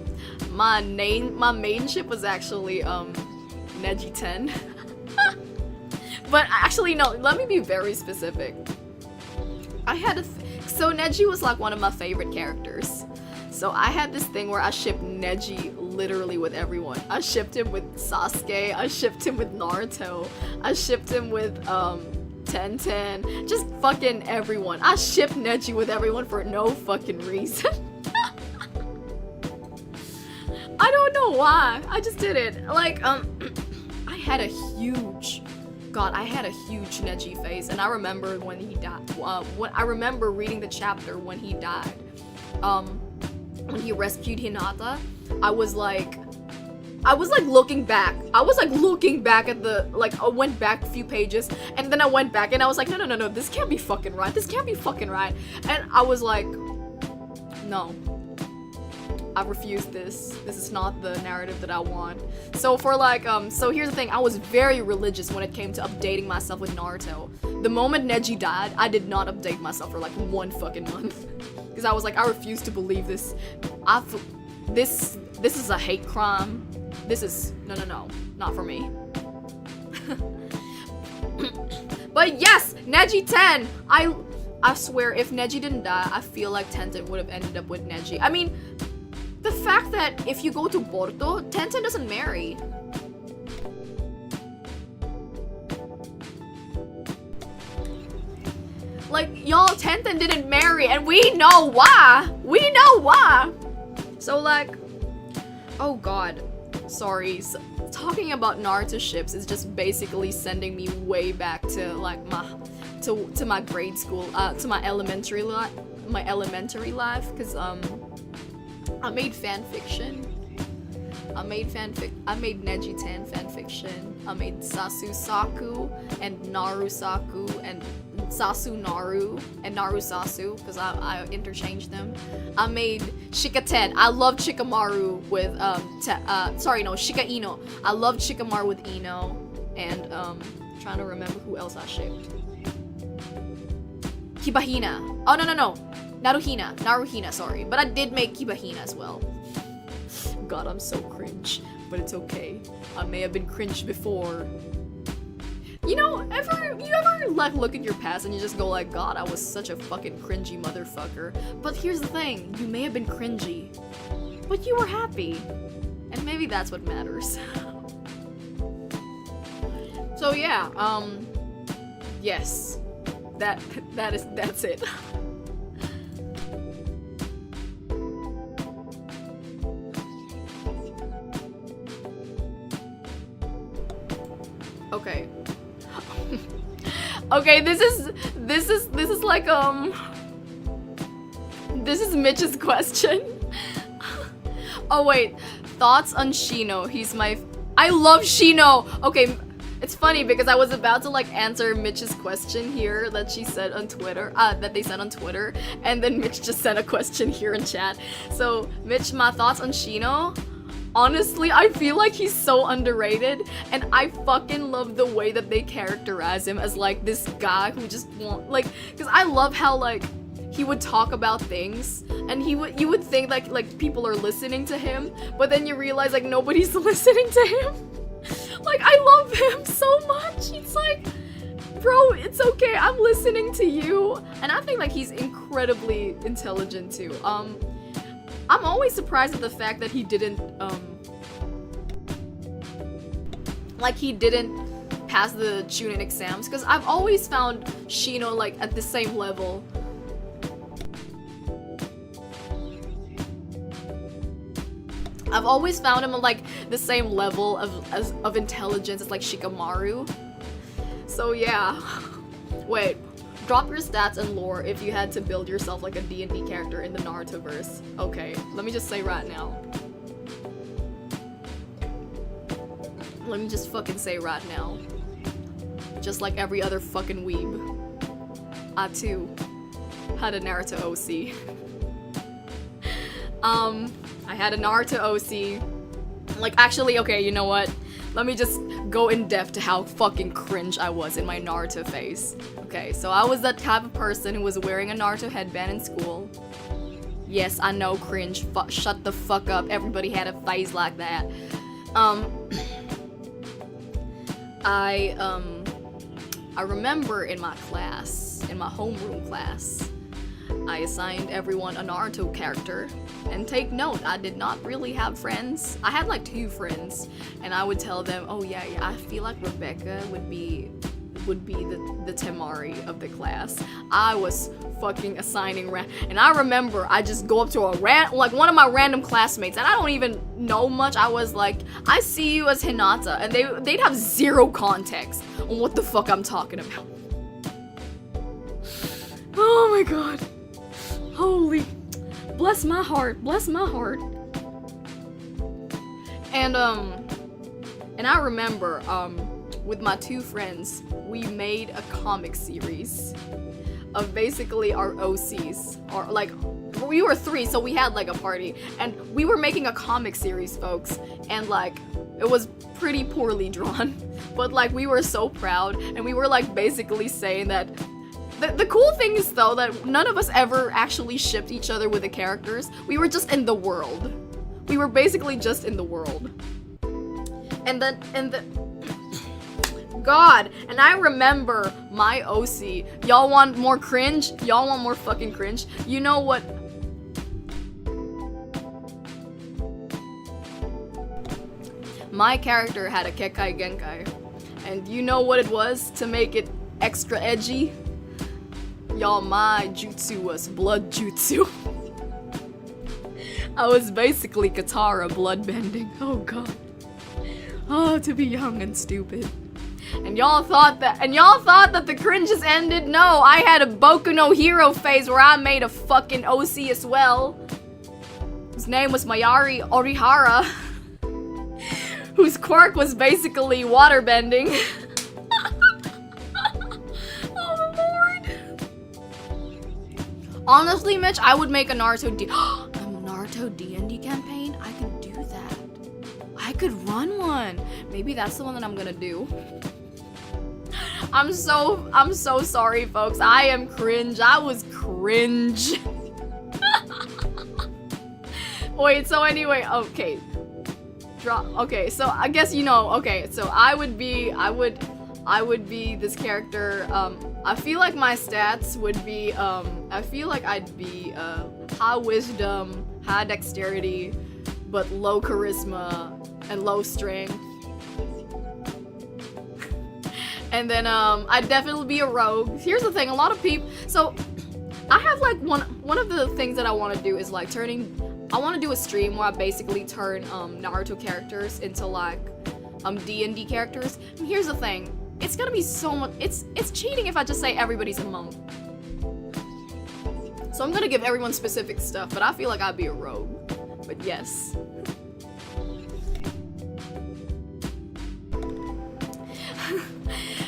Speaker 1: My main ship was actually Neji 10. But actually, no, let me be very specific. I had so Neji was like one of my favorite characters. So I had this thing where I shipped Neji literally with everyone. I shipped him with Sasuke, I shipped him with Naruto, I shipped him with Tenten, just fucking everyone. I shipped Neji with everyone for no fucking reason. I don't know why, I just did it. Like, I had a huge Neji phase, and I remember when he died. I remember reading the chapter when he died. When he rescued Hinata, I was like looking back. I was like looking back at the, like, I went back a few pages, and then I went back and I was like, no, this can't be fucking right. This can't be fucking right. And I was like, no. I refuse this. This is not the narrative that I want. So for like, so here's the thing. I was very religious when it came to updating myself with Naruto. The moment Neji died, I did not update myself for like 1 fucking month. Because I was like, I refuse to believe this. This is a hate crime. This is, no, not for me. But yes, Neji 10! I swear, if Neji didn't die, I feel like Tenten would have ended up with Neji. I mean, the fact that if you go to Porto, Tenten doesn't marry. Like, y'all, Tenten didn't marry, and we know why! We know why! So, like, oh god, sorry. So, talking about Naruto ships is just basically sending me way back to, like, to my grade school, to my elementary life, because, I made fanfiction. I made Neji 10 fanfiction. I made Sasu Saku and Naru Saku and Sasu Naru and Naru Sasu because I interchanged them. I made Shika 10. I loved Shikamaru with Shika Ino. I loved Shikamaru with Ino, and trying to remember who else I shipped. Kibahina. Oh no. Naruhina, sorry. But I did make Kibahina as well. God, I'm so cringe. But it's okay. I may have been cringe before. You know, you ever like look at your past and you just go like, God, I was such a fucking cringy motherfucker. But here's the thing, you may have been cringy, but you were happy. And maybe that's what matters. So yeah, yes. That's it. Okay. Okay, this is like this is Mitch's question. Oh wait, thoughts on Shino? I love Shino. Okay, it's funny because I was about to like answer Mitch's question here that she said on Twitter, that they said on Twitter, and then Mitch just sent a question here in chat. So Mitch, my thoughts on Shino? Honestly, I feel like he's so underrated, and I fucking love the way that they characterize him as like this guy who just because I love how like he would talk about things, and you would think like people are listening to him, but then you realize like nobody's listening to him. Like, I love him so much. It's like, bro, it's okay, I'm listening to you. And I think like he's incredibly intelligent too. I'm always surprised at the fact that he didn't pass the Chunin exams, because I've always found Shino like at the same level. I've always found him at like the same level of intelligence as like Shikamaru. So yeah. Wait. Drop your stats and lore if you had to build yourself like a DnD character in the Narutoverse. Okay, let me just say right now. Let me just fucking say right now. Just like every other fucking weeb, I too had a Naruto OC. I had a Naruto OC. Like, actually, okay, you know what? Let me just go in depth to how fucking cringe I was in my Naruto phase. Okay, so I was that type of person who was wearing a Naruto headband in school. Yes, I know, cringe. Shut the fuck up. Everybody had a phase like that. I remember in my class, in my homeroom class, I assigned everyone a Naruto character. And take note, I did not really have friends. I had like 2 friends, and I would tell them, oh yeah, I feel like Rebecca would be the Temari of the class. I was fucking assigning and I remember I just go up to like one of my random classmates, and I don't even know much. I was like, I see you as Hinata, and they'd have 0 context on what the fuck I'm talking about. Oh my god. Holy, bless my heart, bless my heart. And I remember, with my 2 friends, we made a comic series of basically our OCs, or like, we were 3, so we had like a party, and we were making a comic series, folks, and like, it was pretty poorly drawn, but like, we were so proud, and we were like basically saying that the cool thing is though that none of us ever actually shipped each other with the characters. We were just in the world. We were basically just in the world. And God, and I remember my OC. Y'all want more cringe? Y'all want more fucking cringe? You know what? My character had a Kekai Genkai. And you know what it was to make it extra edgy? Y'all, my jutsu was blood jutsu. I was basically Katara bloodbending. Oh god. Oh, to be young and stupid. And y'all thought that the cringes ended? No, I had a Boku no Hero phase where I made a fucking OC as well. His name was Mayari Orihara. Whose quirk was basically waterbending. Honestly, Mitch, I would make a Naruto DnD campaign. I could do that. I could run one. Maybe that's the one that I'm gonna do. I'm so sorry, folks. I am cringe. I was cringe. Wait, so anyway, okay. Okay, so I guess you know, okay, so I would be this character. I feel like my stats would be, I feel like I'd be, high wisdom, high dexterity, but low charisma and low strength. And then, I'd definitely be a rogue. Here's the thing, a lot of people, so, I have like, one of the things that I want to do is like I want to do a stream where I basically turn, Naruto characters into like, D&D characters. And here's the thing. It's gonna be so much. It's cheating if I just say everybody's a monk. So I'm gonna give everyone specific stuff, but I feel like I'd be a rogue. But yes.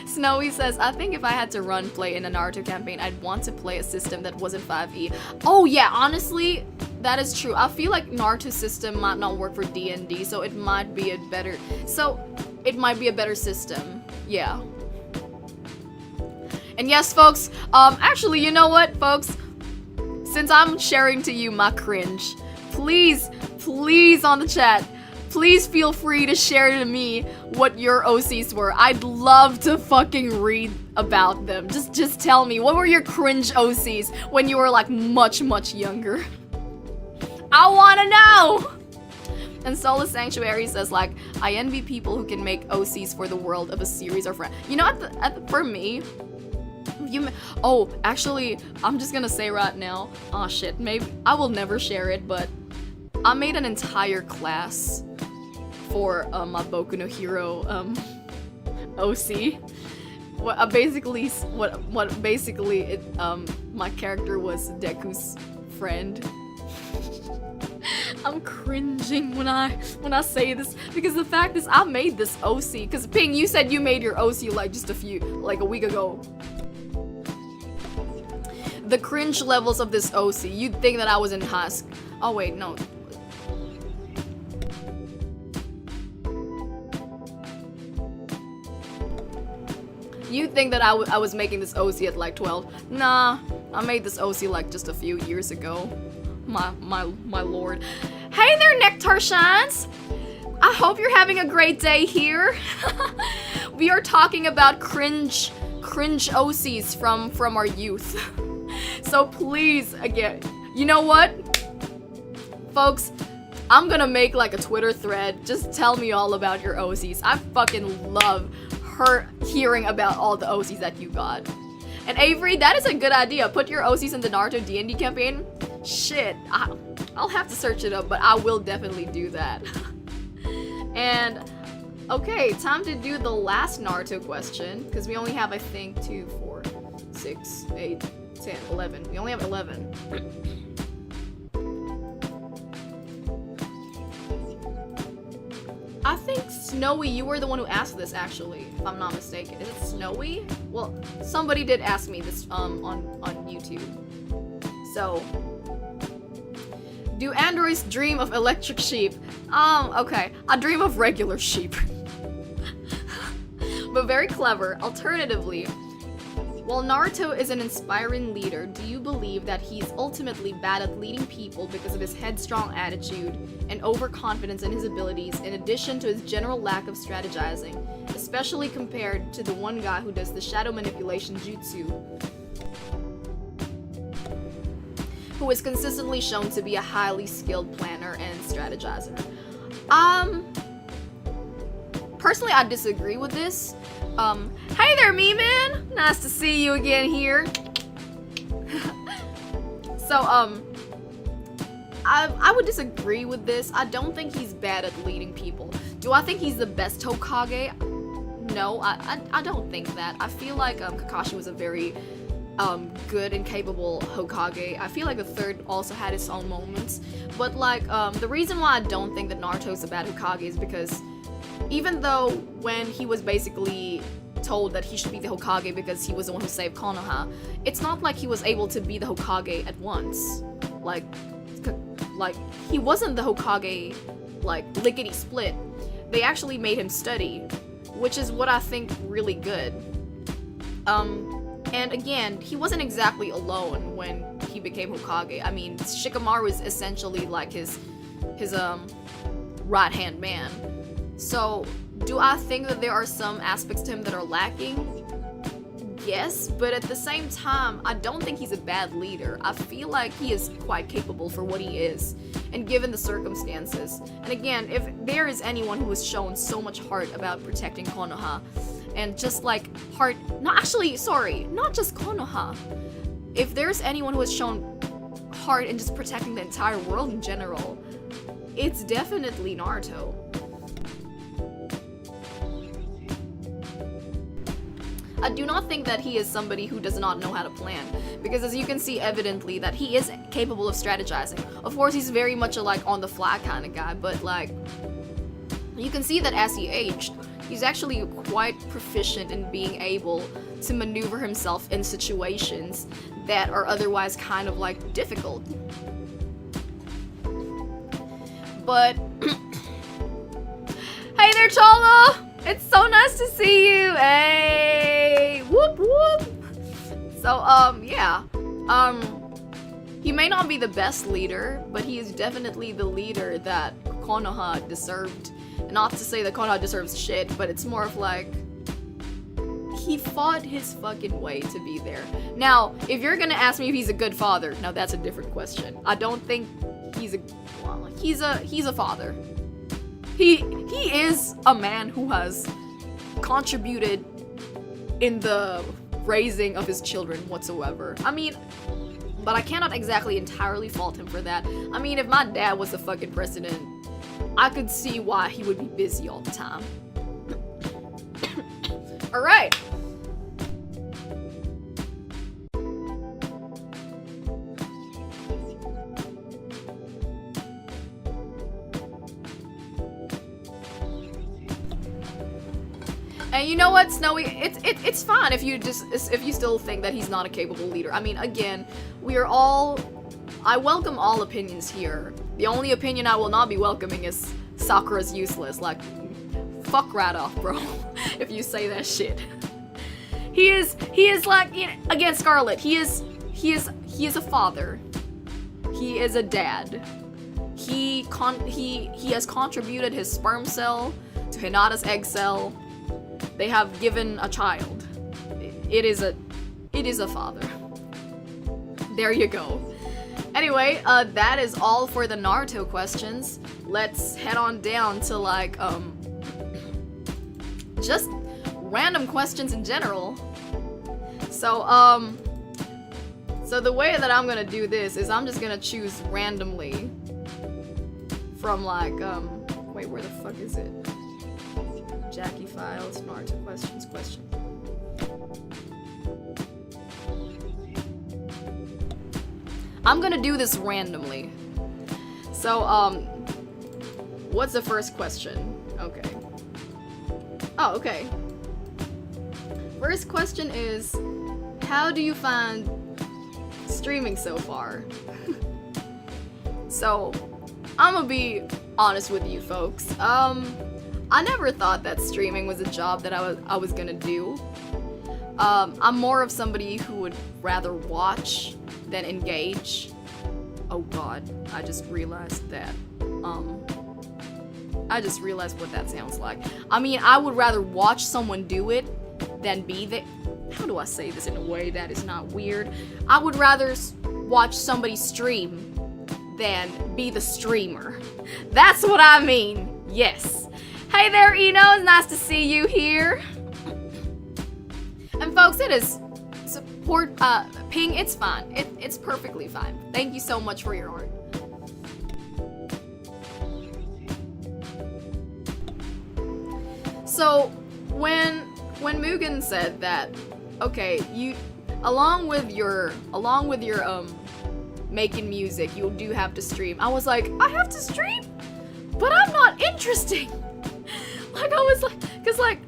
Speaker 1: Snowy says, I think if I had to run play in a Naruto campaign, I'd want to play a system that wasn't 5e. Oh yeah, honestly, that is true. I feel like Naruto system might not work for D&D, so it might be a better system. Yeah. And yes, folks, actually, you know what, folks? Since I'm sharing to you my cringe, please on the chat, please feel free to share to me what your OCs were. I'd love to fucking read about them. Just tell me, what were your cringe OCs when you were like much younger? I wanna know! And Solace Sanctuary says like, I envy people who can make OCs for the world of a series or friend. You know, for me, oh, actually, I'm just gonna say right now, oh shit, maybe, I will never share it, but I made an entire class for my Boku no Hero OC. My character was Deku's friend. I'm cringing when I say this, because the fact is I made this OC, because Ping, you said you made your OC like just a week ago. The cringe levels of this OC, you'd think that I was in high school. Oh wait, no. You'd think that I was making this OC at like 12. Nah, I made this OC like just a few years ago. My lord. Hey there, Nectar Shines! I hope you're having a great day here. We are talking about cringe cringe OCs from our youth. So please, again, you know what? Folks, I'm gonna make like a Twitter thread. Just tell me all about your OCs. I fucking love hearing about all the OCs that you got. And Avery, that is a good idea. Put your OCs in the Naruto DnD campaign. Shit, I'll have to search it up, but I will definitely do that. And okay, time to do the last Naruto question, because we only have, I think, 2, 4, 6, 8, 10, 11. We only have 11. I think Snowy, you were the one who asked this actually, if I'm not mistaken. Is it Snowy? Well, somebody did ask me this on YouTube. So, do androids dream of electric sheep? Okay, I dream of regular sheep. But very clever. Alternatively, while Naruto is an inspiring leader, do you believe that he's ultimately bad at leading people because of his headstrong attitude and overconfidence in his abilities, in addition to his general lack of strategizing, especially compared to the one guy who does the shadow manipulation jutsu, who is consistently shown to be a highly skilled planner and strategizer? Personally, I disagree with this. Hey there, me-man! Nice to see you again here. So, I would disagree with this. I don't think he's bad at leading people. Do I think he's the best Hokage? No, I don't think that. I feel like Kakashi was a very good and capable Hokage. I feel like the third also had its own moments. But like, the reason why I don't think that Naruto's a bad Hokage is because even though when he was basically told that he should be the Hokage because he was the one who saved Konoha, it's not like he was able to be the Hokage at once. Like he wasn't the Hokage like lickety split. They actually made him study, which is what I think really good. And again, he wasn't exactly alone when he became Hokage. I mean, Shikamaru is essentially like his right-hand man. So, do I think that there are some aspects to him that are lacking? Yes, but at the same time, I don't think he's a bad leader. I feel like he is quite capable for what he is, and given the circumstances. And again, if there is anyone who has shown so much heart about protecting Konoha, and just like heart, not just Konoha. If there's anyone who has shown heart in just protecting the entire world in general, it's definitely Naruto. I do not think that he is somebody who does not know how to plan, because as you can see evidently that he is capable of strategizing. Of course, he's very much a like on the fly kind of guy, but like you can see that as he aged, he's actually quite proficient in being able to maneuver himself in situations that are otherwise kind of like difficult. But hey there, Chala! It's so nice to see you. Hey, whoop whoop. So yeah, he may not be the best leader, but he is definitely the leader that Konoha deserved. Not to say that Konoha deserves shit, but it's more of like he fought his fucking way to be there. Now, if you're gonna ask me if he's a good father, now that's a different question. I don't think he's a father. He is a man who has contributed in the raising of his children whatsoever. I mean, but I cannot exactly entirely fault him for that. I mean, if my dad was the fucking president, I could see why he would be busy all the time. Alright. And you know what, Snowy? It's fine if you still think that he's not a capable leader. I mean, again, I welcome all opinions here. The only opinion I will not be welcoming is Sakura's useless. Like, fuck right off, bro. If you say that shit. He is like, you know, again, Scarlet. He is a father. He is a dad. He has contributed his sperm cell to Hinata's egg cell. They have given a child. It is a father. There you go. Anyway, that is all for the Naruto questions. Let's head on down to like just random questions in general. So so the way that I'm gonna do this is I'm just gonna choose randomly from like wait, where the fuck is it? Jacki files, Naruto questions. I'm gonna do this randomly. So, what's the first question? Okay. Oh, okay. First question is, how do you find streaming so far? So, I'm gonna be honest with you folks. I never thought that streaming was a job that I was gonna do. I'm more of somebody who would rather watch than engage. Oh god, I just realized that. I just realized what that sounds like. I mean, I would rather watch someone do it than be the— how do I say this in a way that is not weird? I would rather watch somebody stream than be the streamer. That's what I mean. Yes. Hey there, Eno. It's nice to see you here. And folks, it is support ping. It's fine. It's perfectly fine. Thank you so much for your art. So when Mugen said that, okay, you along with your making music, you do have to stream. I was like, I have to stream, but I'm not interesting. Like I was like, cause like,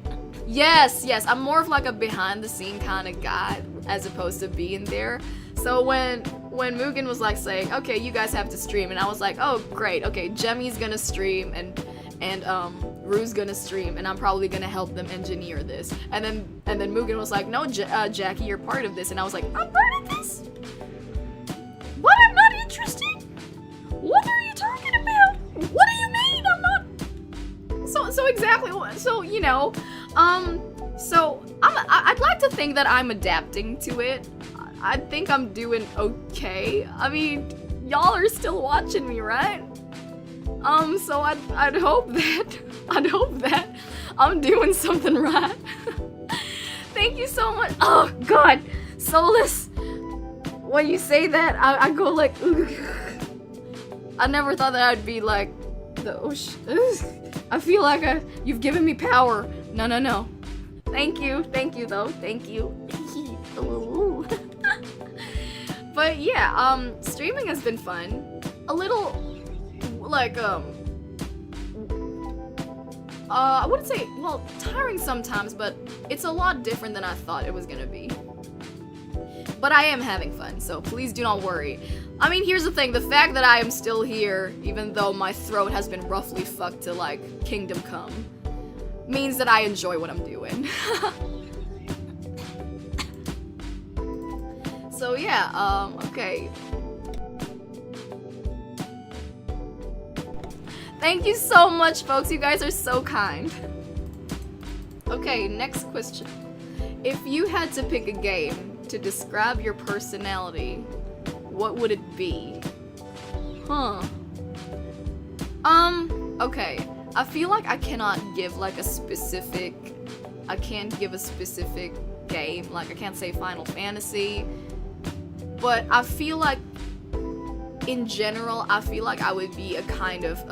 Speaker 1: yes, I'm more of like a behind the scene kind of guy as opposed to being there. So when Mugen was like saying, okay, you guys have to stream, and I was like, oh great, okay, Gemi's gonna stream and Rue's gonna stream, and I'm probably gonna help them engineer this. And then Mugen was like, no, Jacki, you're part of this. And I was like, I'm part of this? What? I'm not interesting? What are you talking about? What do you mean I'm not? So exactly, so, you know, so I'd like to think that I'm adapting to it. I think I'm doing okay. I mean, y'all are still watching me, right? So I'd hope that I'm doing something right. Thank you so much. Oh god, Solus. When you say that, I go like, ugh. I never thought that I'd be like the I feel like you've given me power. No. Thank you though. Thank you. But yeah, streaming has been fun. A little like I wouldn't say, well, tiring sometimes, but it's a lot different than I thought it was gonna be. But I am having fun, so please do not worry. I mean, here's the thing, the fact that I am still here, even though my throat has been roughly fucked to, like, Kingdom Come, means that I enjoy what I'm doing. So yeah, okay. Thank you so much, folks. You guys are so kind. Okay, next question. If you had to pick a game to describe your personality, what would it be? Okay. I feel like I cannot give like a specific, I can't give a specific game. Like I can't say Final Fantasy, but I feel like in general, I feel like I would be a kind of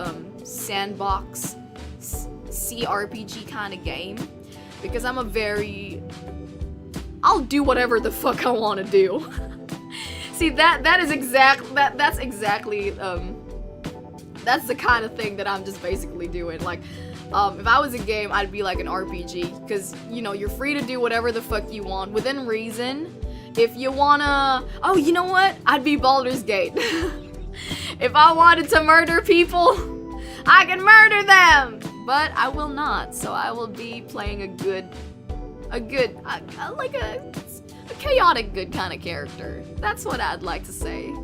Speaker 1: sandbox CRPG kind of game, because I'm a very, I'll do whatever the fuck I want to do. See, that's exactly that's the kind of thing that I'm just basically doing. Like if I was a game, I'd be like an RPG, because you know, you're free to do whatever the fuck you want within reason. If you wanna, oh, you know what? I'd be Baldur's Gate. If I wanted to murder people, I can murder them, but I will not. So I will be playing a chaotic good kind of character. That's what I'd like to say.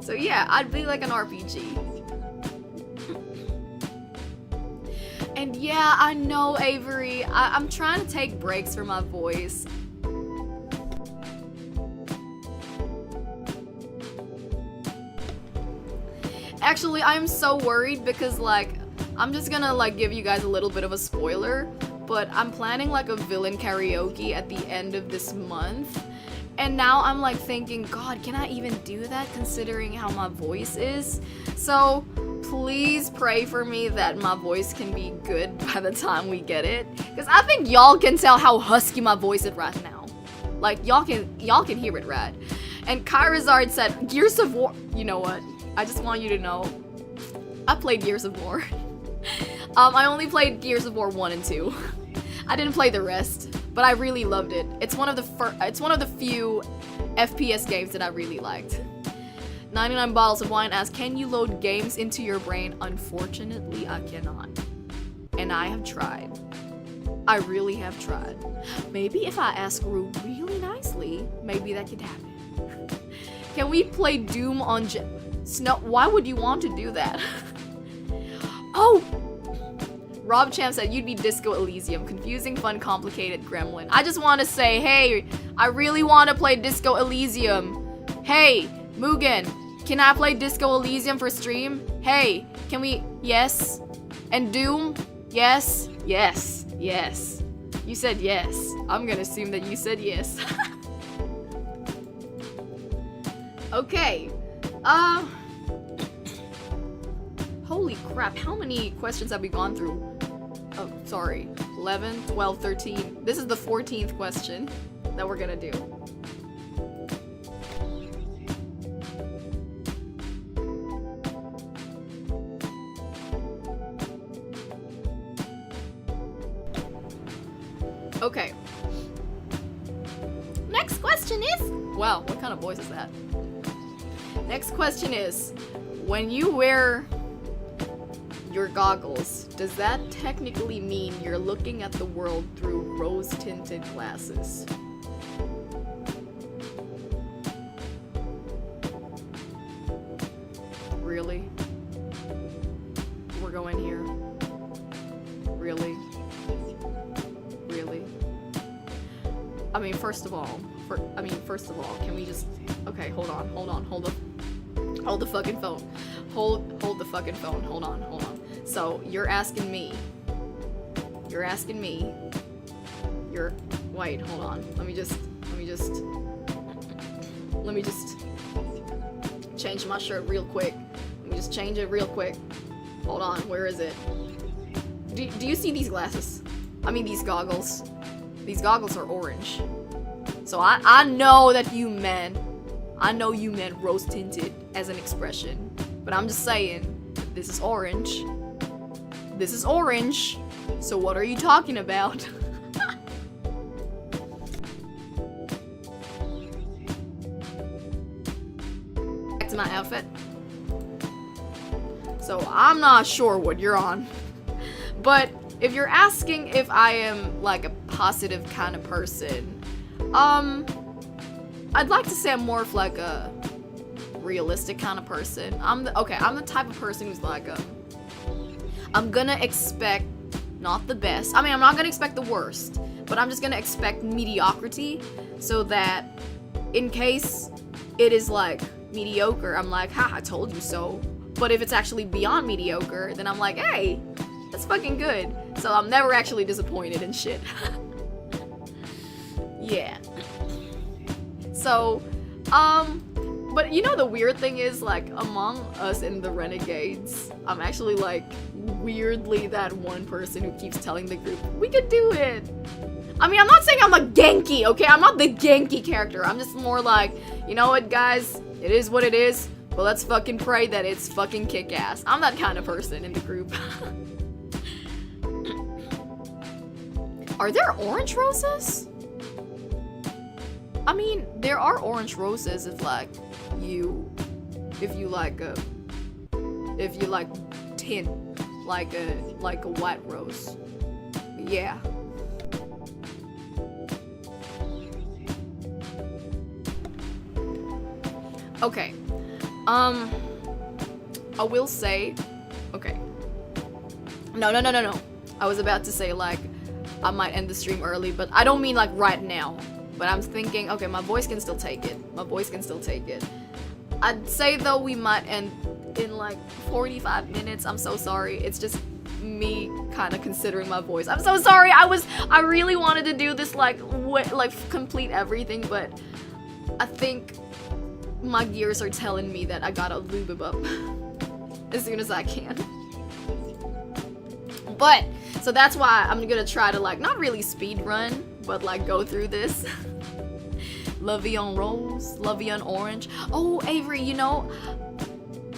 Speaker 1: So yeah, I'd be like an RPG. And yeah, I know, Avery, I'm trying to take breaks for my voice. Actually, I'm so worried because, like, I'm just gonna, like, give you guys a little bit of a spoiler, but I'm planning, like, a villain karaoke at the end of this month. And now I'm, like, thinking, God, can I even do that considering how my voice is? So, please pray for me that my voice can be good by the time we get it. Because I think y'all can tell how husky my voice is right now. Like, y'all can hear it right. And Kairazard said, Gears of War. You know what? I just want you to know, I played Gears of War. I only played Gears of War 1 and 2. I didn't play the rest, but I really loved it. It's one of the few FPS games that I really liked. 99 Bottles of Wine asks, can you load games into your brain? Unfortunately, I cannot. And I have tried. I really have tried. Maybe if I ask Rue really nicely, maybe that could happen. Can we play Doom on Snow? Why would you want to do that? Oh! Rob Champ said you'd be Disco Elysium. Confusing, fun, complicated gremlin. I just want to say, hey, I really want to play Disco Elysium. Hey, Mugen, can I play Disco Elysium for stream? Hey, can we? Yes. And Doom? Yes. Yes. Yes. You said yes. I'm gonna assume that you said yes. Okay. Holy crap, how many questions have we gone through? Oh, sorry. 11, 12, 13. This is the 14th question that we're gonna do. Okay. Next question is... Wow, what kind of voice is that? Next question is, when you wear your goggles, does that technically mean you're looking at the world through rose-tinted glasses? Really? We're going here? Really? Really? I mean, first of all, can we just... Okay, hold the fucking phone. Hold the fucking phone. Hold on. So, you're asking me. Wait, hold on. Let me just change my shirt real quick. Let me just change it real quick. Hold on, where is it? Do you see these glasses? I mean, these goggles. These goggles are orange. So I know that you meant rose-tinted as an expression. But I'm just saying, this is orange. This is orange. So what are you talking about? Back to my outfit. So I'm not sure what you're on. But if you're asking if I am like a positive kind of person, I'd like to say I'm more of like a realistic kind of person. I'm the type of person who's like I'm gonna expect not the best. I mean, I'm not gonna expect the worst, but I'm just gonna expect mediocrity so that in case it is like mediocre, I'm like, ha, I told you so. But if it's actually beyond mediocre, then I'm like, hey, that's fucking good. So I'm never actually disappointed in shit. Yeah. So, but you know the weird thing is, like, among us in the Renegades, I'm actually, like, weirdly that one person who keeps telling the group, we could do it! I mean, I'm not saying I'm a Genki, okay? I'm not the Genki character. I'm just more like, you know what, guys? It is what it is, but let's fucking pray that it's fucking kick-ass. I'm that kind of person in the group. Are there orange roses? I mean, there are orange roses if you like tint like a white rose. Yeah. Okay. I will say, okay. No. I was about to say, like, I might end the stream early, but I don't mean like right now. But I'm thinking, okay, my voice can still take it. I'd say though we might end in like 45 minutes. I'm so sorry. It's just me kind of considering my voice. I'm so sorry. I really wanted to do this like complete everything, but I think my gears are telling me that I gotta lube it up as soon as I can. But so that's why I'm gonna try to like not really speed run, but like go through this. La Vie en Rose, La Vie en Orange. Oh, Avery, you know,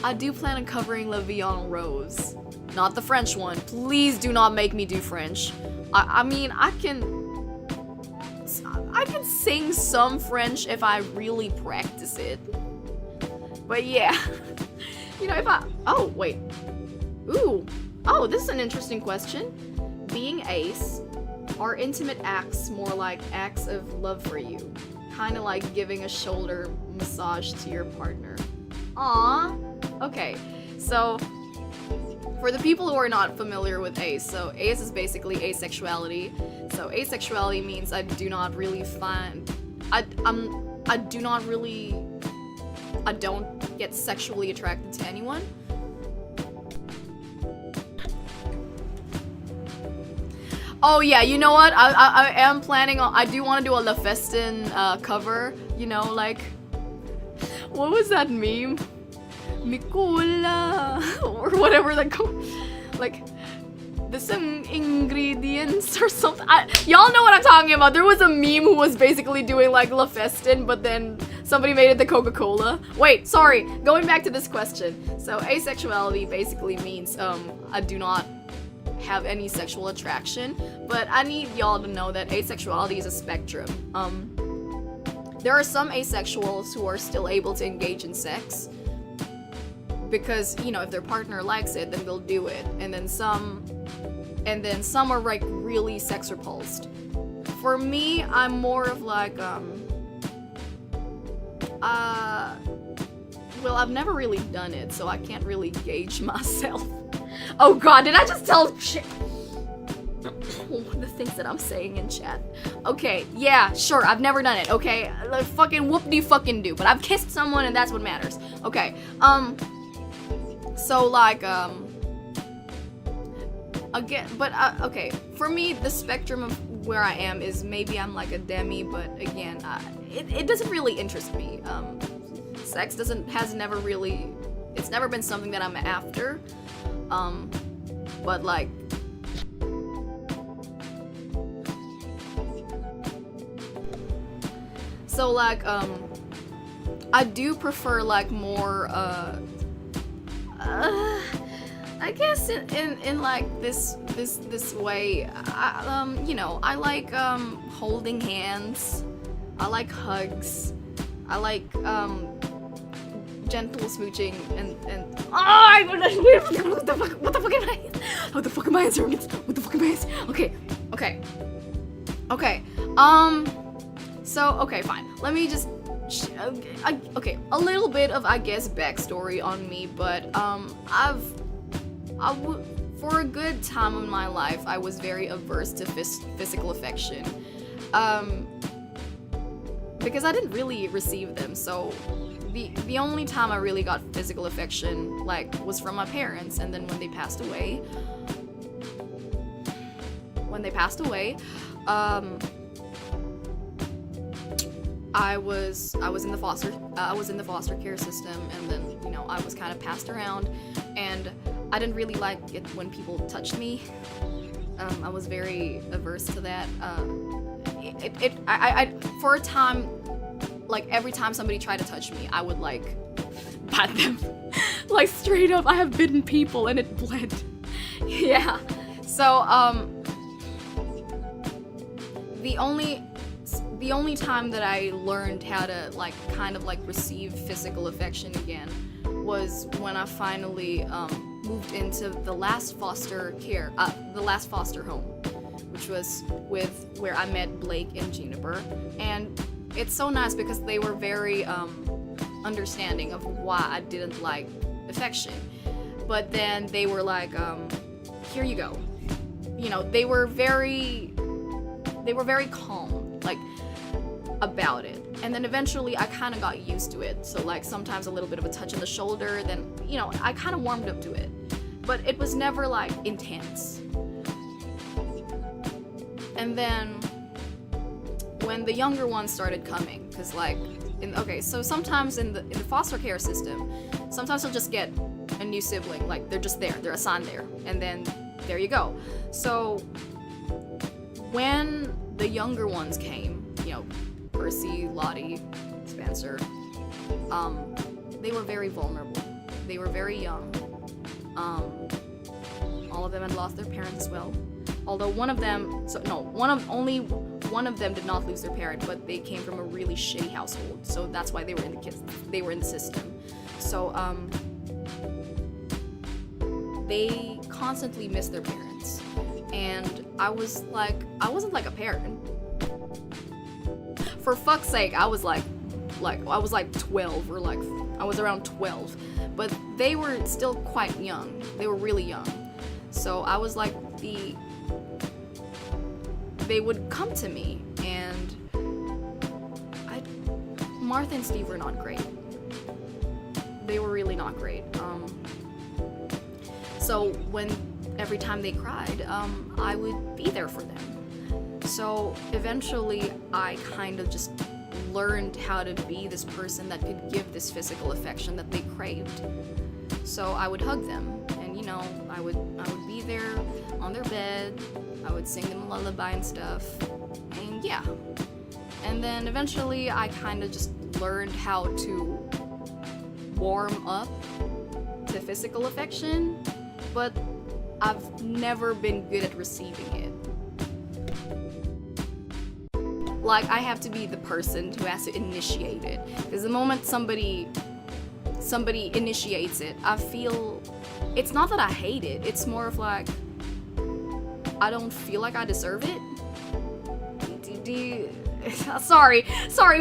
Speaker 1: I do plan on covering La Vie en Rose. Not the French one. Please do not make me do French. I mean, I can sing some French if I really practice it. But yeah. You know, if I... Oh, wait. Ooh. Oh, this is an interesting question. Being ace, are intimate acts more like acts of love for you? Kind of like giving a shoulder massage to your partner. Aww. Okay, so for the people who are not familiar with ace, so ace is basically asexuality. So asexuality means I do not really find... I don't get sexually attracted to anyone. Oh yeah, you know what? I am planning on... I do want to do a La Festin cover. You know, like... What was that meme? Mikula or whatever that like some ingredients or something. Y'all know what I'm talking about. There was a meme who was basically doing like La Festin, but then somebody made it the Coca-Cola. Wait, sorry. Going back to this question. So asexuality basically means I do not have any sexual attraction, but I need y'all to know that asexuality is a spectrum. There are some asexuals who are still able to engage in sex because, you know, if their partner likes it, then they'll do it. And then some are like really sex repulsed. For me, I'm more of like well, I've never really done it, so I can't really gauge myself. Oh god, did I just tell shit? The things that I'm saying in chat. Okay, yeah, sure, I've never done it, okay? Like, fucking whoop-de-fucking-do, but I've kissed someone and that's what matters. Okay, so like, again, but, okay, for me, the spectrum of where I am is maybe I'm like a demi, but again, it doesn't really interest me. Sex it's never been something that I'm after, but like, so like, I do prefer like more, I guess in like this way, you know, I like holding hands, I like hugs, I like gentle smooching and what the fuck am I? What the fuck am I answering? What the fuck am I answering? Okay. So okay, fine. Let me just okay, a little bit of, I guess, backstory on me, but for a good time in my life, I was very averse to physical affection, because I didn't really receive them. So the only time I really got physical affection, like, was from my parents, and then when they passed away, I was in the foster care system, and then, you know, I was kind of passed around, and I didn't really like it when people touched me. I was very averse to that. I for a time, like, every time somebody tried to touch me, I would like pat them. Like, straight up, I have bitten people and it bled. Yeah. So the only time that I learned how to, like, kind of like receive physical affection again was when I finally moved into the last foster home, which was where I met Blake and Juniper. And it's so nice because they were very understanding of why I didn't like affection. But then they were like, here you go. You know, they were very calm. Like, about it. And then eventually I kind of got used to it. So like sometimes a little bit of a touch on the shoulder, then, you know, I kind of warmed up to it. But it was never like intense. And then when the younger ones started coming, because like, so sometimes in the foster care system, sometimes you'll just get a new sibling, like they're just there, they're assigned there, and then there you go. So when the younger ones came, you know, Percy, Lottie, Spencer, they were very vulnerable. They were very young. All of them had lost their parents as well. Although only one of them did not lose their parent, but they came from a really shitty household, so that's why they were in the system. So they constantly missed their parents, and I wasn't like a parent. For fuck's sake, I was like 12, or like I was around 12, but they were still quite young. They were really young, so I was like they would come to me, and Martha and Steve were not great. They were really not great. So every time they cried, I would be there for them. So eventually I kind of just learned how to be this person that could give this physical affection that they craved. So I would hug them, and you know, I would be there on their bed. I would sing them a lullaby and stuff, and yeah. And then eventually I kind of just learned how to warm up to physical affection, but I've never been good at receiving it. Like, I have to be the person who has to initiate it, because the moment somebody initiates it, I feel, it's not that I hate it, it's more of like, I don't feel like I deserve it. Sorry,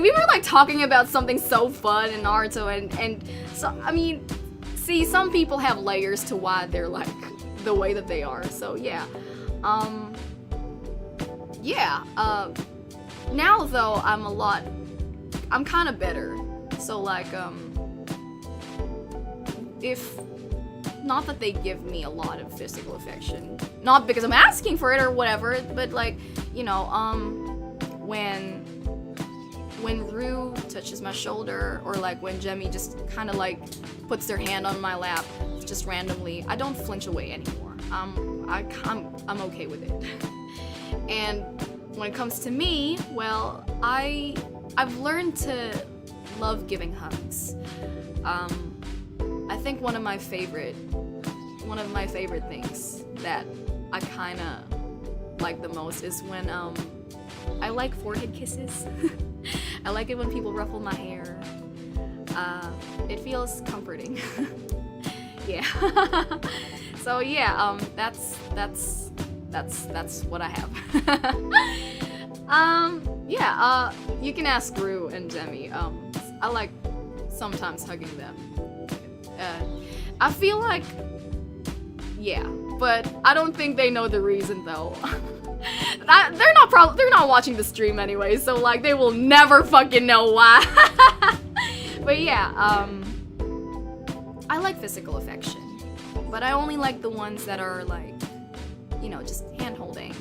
Speaker 1: we were like talking about something so fun in Naruto, and so, I mean, see, some people have layers to why they're like the way that they are, so yeah. Now though, I'm kind of better, so like, if, not that they give me a lot of physical affection, not because I'm asking for it or whatever, but like, you know, when Rue touches my shoulder, or like when Gemi just kind of like puts their hand on my lap just randomly, I don't flinch away anymore. I'm okay with it. And when it comes to me, well, I've learned to love giving hugs. I think one of my favorite things that I kind of like the most is when I like forehead kisses. I like it when people ruffle my hair. It feels comforting. Yeah. So yeah, that's what I have. Yeah, you can ask Rue and Gemi. I like sometimes hugging them. I feel like, yeah, but I don't think they know the reason though. They're not watching the stream anyway, so like they will never fucking know why. But yeah, I like physical affection, but I only like the ones that are like, you know, just hand holding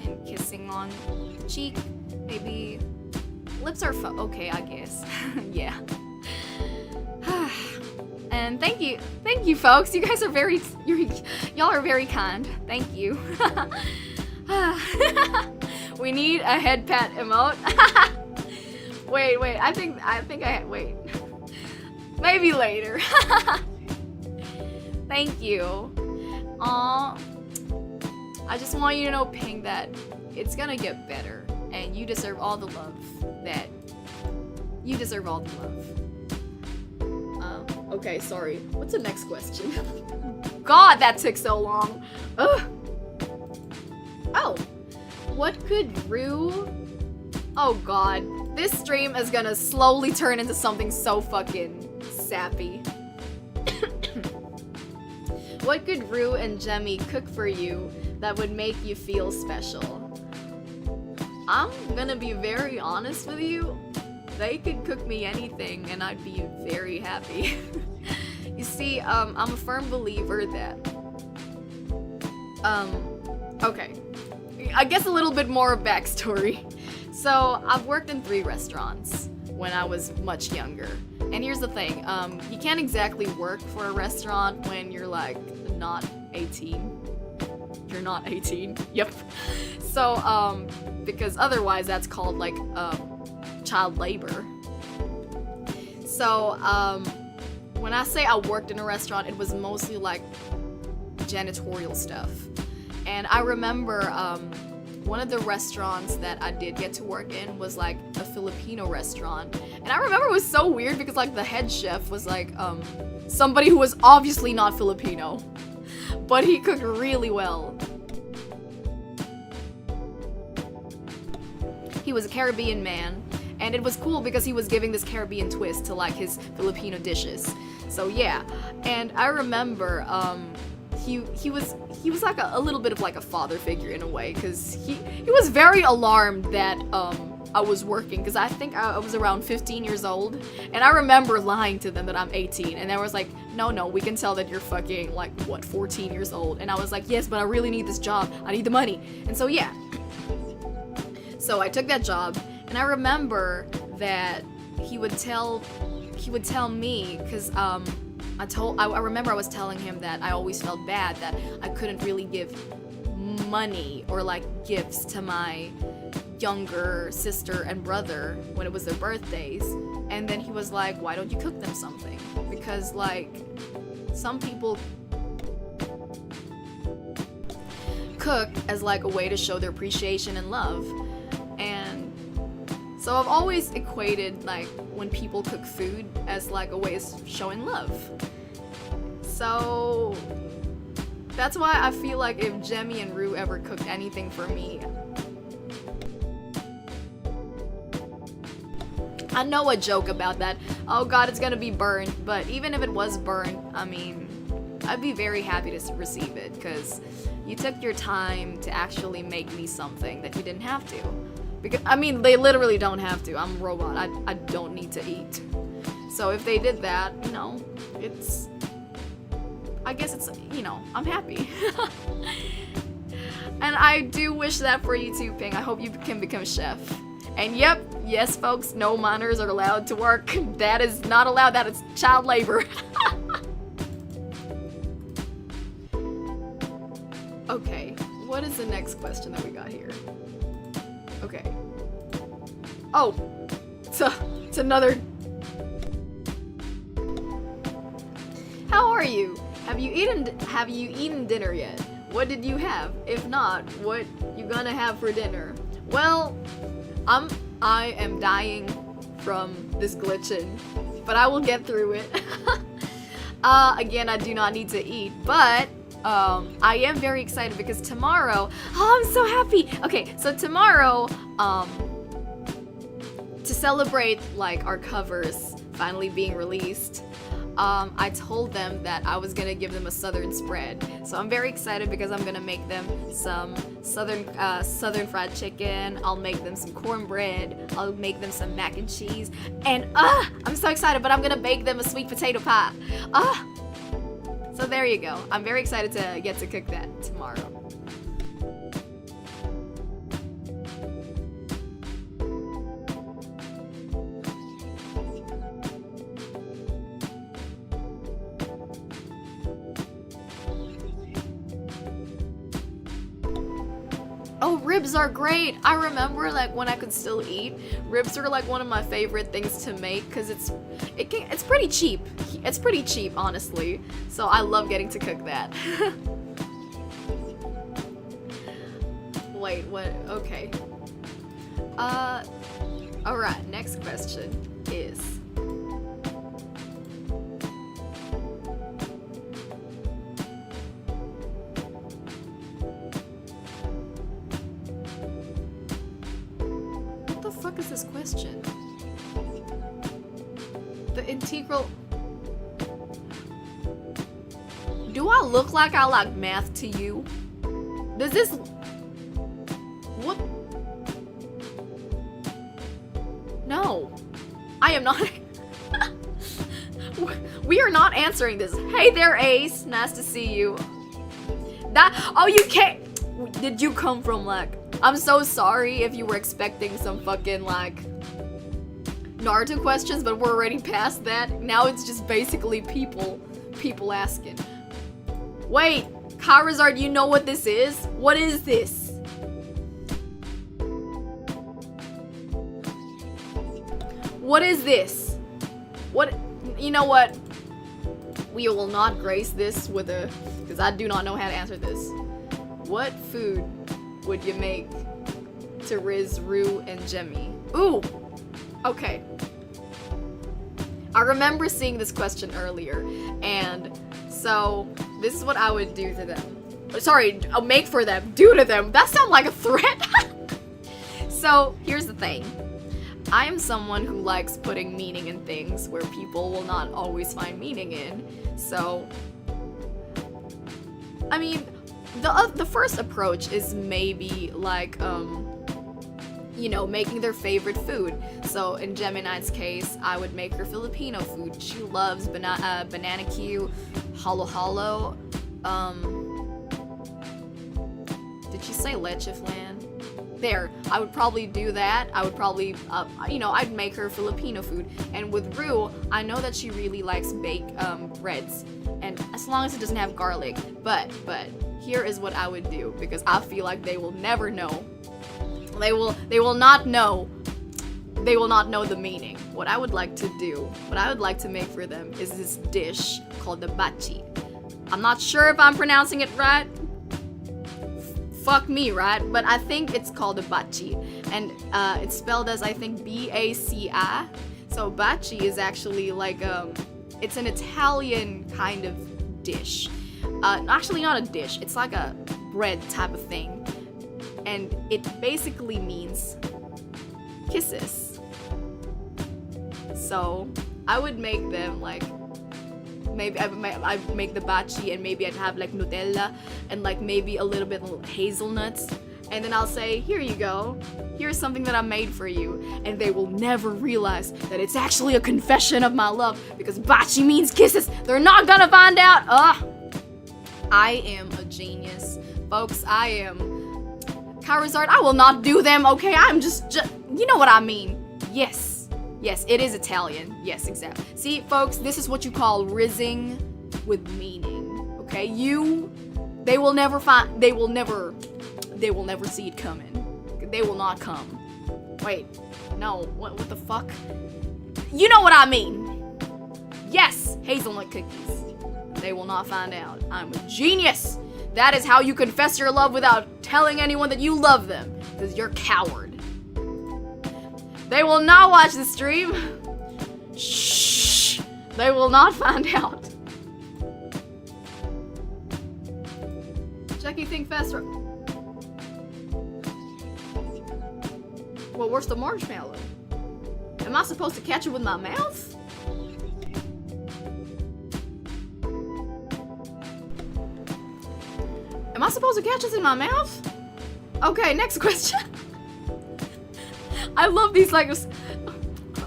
Speaker 1: and kissing on the cheek. Maybe lips are okay, I guess. Yeah. And thank you folks. You guys are y'all are very kind. Thank you. We need a head pat emote. Wait, I think wait. Maybe later. Thank you. Aw. I just want you to know, Ping, that it's gonna get better, and you deserve all the love Okay, sorry. What's the next question? God, that took so long. Ugh. Oh, what could Rue... Oh god, this stream is gonna slowly turn into something so fucking sappy. What could Rue and Gemi cook for you that would make you feel special? I'm gonna be very honest with you. they could cook me anything and I'd be very happy. You see, I'm a firm believer that, okay, I guess a little bit more backstory. So, I've worked in 3 restaurants when I was much younger. And here's the thing, you can't exactly work for a restaurant when you're like not 18. You're not 18. Yep. So, because otherwise that's called like child labor. So, when I say I worked in a restaurant, it was mostly like janitorial stuff. And I remember one of the restaurants that I did get to work in was like a Filipino restaurant. And I remember it was so weird because like the head chef was like somebody who was obviously not Filipino, but he cooked really well. He was a Caribbean man, and it was cool because he was giving this Caribbean twist to like his Filipino dishes. So yeah, and I remember he was like a little bit of like a father figure in a way, because he was very alarmed that I was working, because I think I was around 15 years old, and I remember lying to them that I'm 18, and they was like, no, we can tell that you're fucking like, what, 14 years old, and I was like, yes, but I really need this job, I need the money, and so yeah. So I took that job, and I remember that he would tell me, because I remember I was telling him that I always felt bad that I couldn't really give money or like gifts to my younger sister and brother when it was their birthdays. And then he was like, why don't you cook them something? Because like some people cook as like a way to show their appreciation and love. And so I've always equated like when people cook food as like a way of showing love. So that's why I feel like if Gemi and Rue ever cooked anything for me, I know a joke about that. Oh god, it's gonna be burned. But even if it was burned, I mean, I'd be very happy to receive it, because you took your time to actually make me something that you didn't have to. Because, I mean, they literally don't have to. I'm a robot. I don't need to eat. So if they did that, you know, it's... I guess it's, you know, I'm happy. And I do wish that for you too, Ping. I hope you can become a chef. And yep, yes folks, no minors are allowed to work. That is not allowed. That is child labor. Okay, what is the next question that we got here? Okay. Oh, it's another. How are you? Have you eaten dinner yet? What did you have? If not, what you gonna have for dinner? Well, I am dying from this glitching, but I will get through it. Again, I do not need to eat, but I am very excited because tomorrow, oh, I'm so happy. Okay, so tomorrow, to celebrate like our covers finally being released, I told them that I was gonna give them a southern spread. So I'm very excited because I'm gonna make them some southern fried chicken. I'll make them some cornbread. I'll make them some mac and cheese. And I'm so excited, but I'm gonna bake them a sweet potato pie. So there you go. I'm very excited to get to cook that tomorrow. Oh, ribs are great. I remember like when I could still eat, ribs are like one of my favorite things to make because it's pretty cheap. It's pretty cheap, honestly. So I love getting to cook that. Wait, what? Okay. Alright, next question is, what the fuck is this question? The integral... Do I look like I like math to you? Does this... What? No. I am not. We are not answering this. Hey there, Ace. Nice to see you. Oh, you can't. Did you come from like? I'm so sorry if you were expecting some fucking like Naruto questions, but we're already past that. Now it's just basically people asking. Wait, Charizard, you know what this is? What is this? What is this? What? You know what? We will not grace this with a, because I do not know how to answer this. What food would you make to Rizz, Rue, and Gemi? Ooh! Okay. I remember seeing this question earlier, and so this is what I would do to them. Sorry, I'll make for them. Do to them. That sounds like a threat. So, here's the thing. I am someone who likes putting meaning in things where people will not always find meaning in. So, I mean, the first approach is maybe like, you know, making their favorite food. So in Gemini's case, I would make her Filipino food. She loves banana Q, halo. Did she say leche flan? There, I would probably do that. I would probably, you know, I'd make her Filipino food. And with Rue, I know that she really likes baked breads, and as long as it doesn't have garlic. But here is what I would do, because I feel like they will never know. They will not know. They will not know the meaning. What I would like to do, what I would like to make for them is this dish called the bachi. I'm not sure if I'm pronouncing it right. Fuck me, right? But I think it's called a bachi, and it's spelled as, I think, B-A-C-I. So bachi is actually like it's an Italian kind of dish. Actually not a dish, it's like a bread type of thing, and it basically means kisses. So I would make them like, maybe I'd make the bachi, and maybe I'd have like Nutella and like maybe a little bit of hazelnuts, and then I'll say, here you go, here's something that I made for you, and they will never realize that it's actually a confession of my love, because bachi means kisses. They're not gonna find out. I am a genius, folks. I am Charizard. I will not do them, okay? I'm just you know what I mean. Yes, it is Italian. Yes, exactly. See, folks, this is what you call rizzing with meaning, okay? They will never see it coming. They will not come. Wait, no, what the fuck? You know what I mean. Yes, hazelnut cookies. They will not find out. I'm a genius. That is how you confess your love without telling anyone that you love them, because you're a coward. They will not watch the stream. Shh. They will not find out. Jacki, think faster. Well, where's the marshmallow? Am I supposed to catch it with my mouth? Am I supposed to catch this in my mouth? Okay, next question. I love these, like,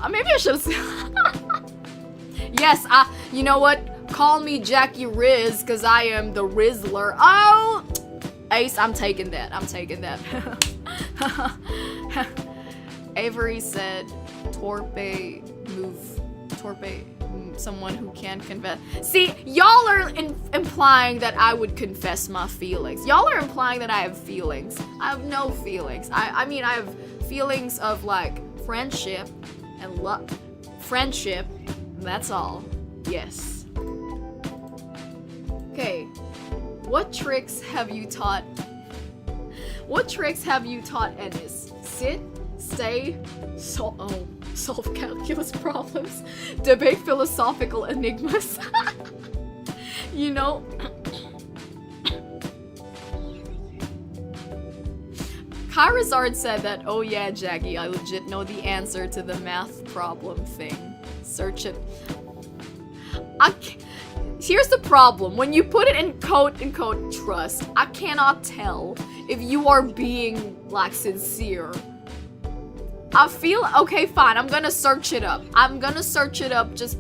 Speaker 1: maybe I should have. Yes, you know what? Call me Jacki3, because I am the Rizzler. Oh! Ace, I'm taking that. Avery said, torpe, someone who can confess. See, y'all are implying that I would confess my feelings. Y'all are implying that I have feelings. I have no feelings. I mean, I have feelings of, like, friendship and love. Friendship, that's all. Yes. Okay. What tricks have you taught Ennis? Sit, stay, solve calculus problems, debate philosophical enigmas. You know, Charizard said that, oh yeah, Jacki, I legit know the answer to the math problem thing. Search it. Here's the problem. When you put it in quote, trust, I cannot tell if you are being, like, sincere. I feel, okay, fine, I'm gonna search it up. I'm gonna search it up, just,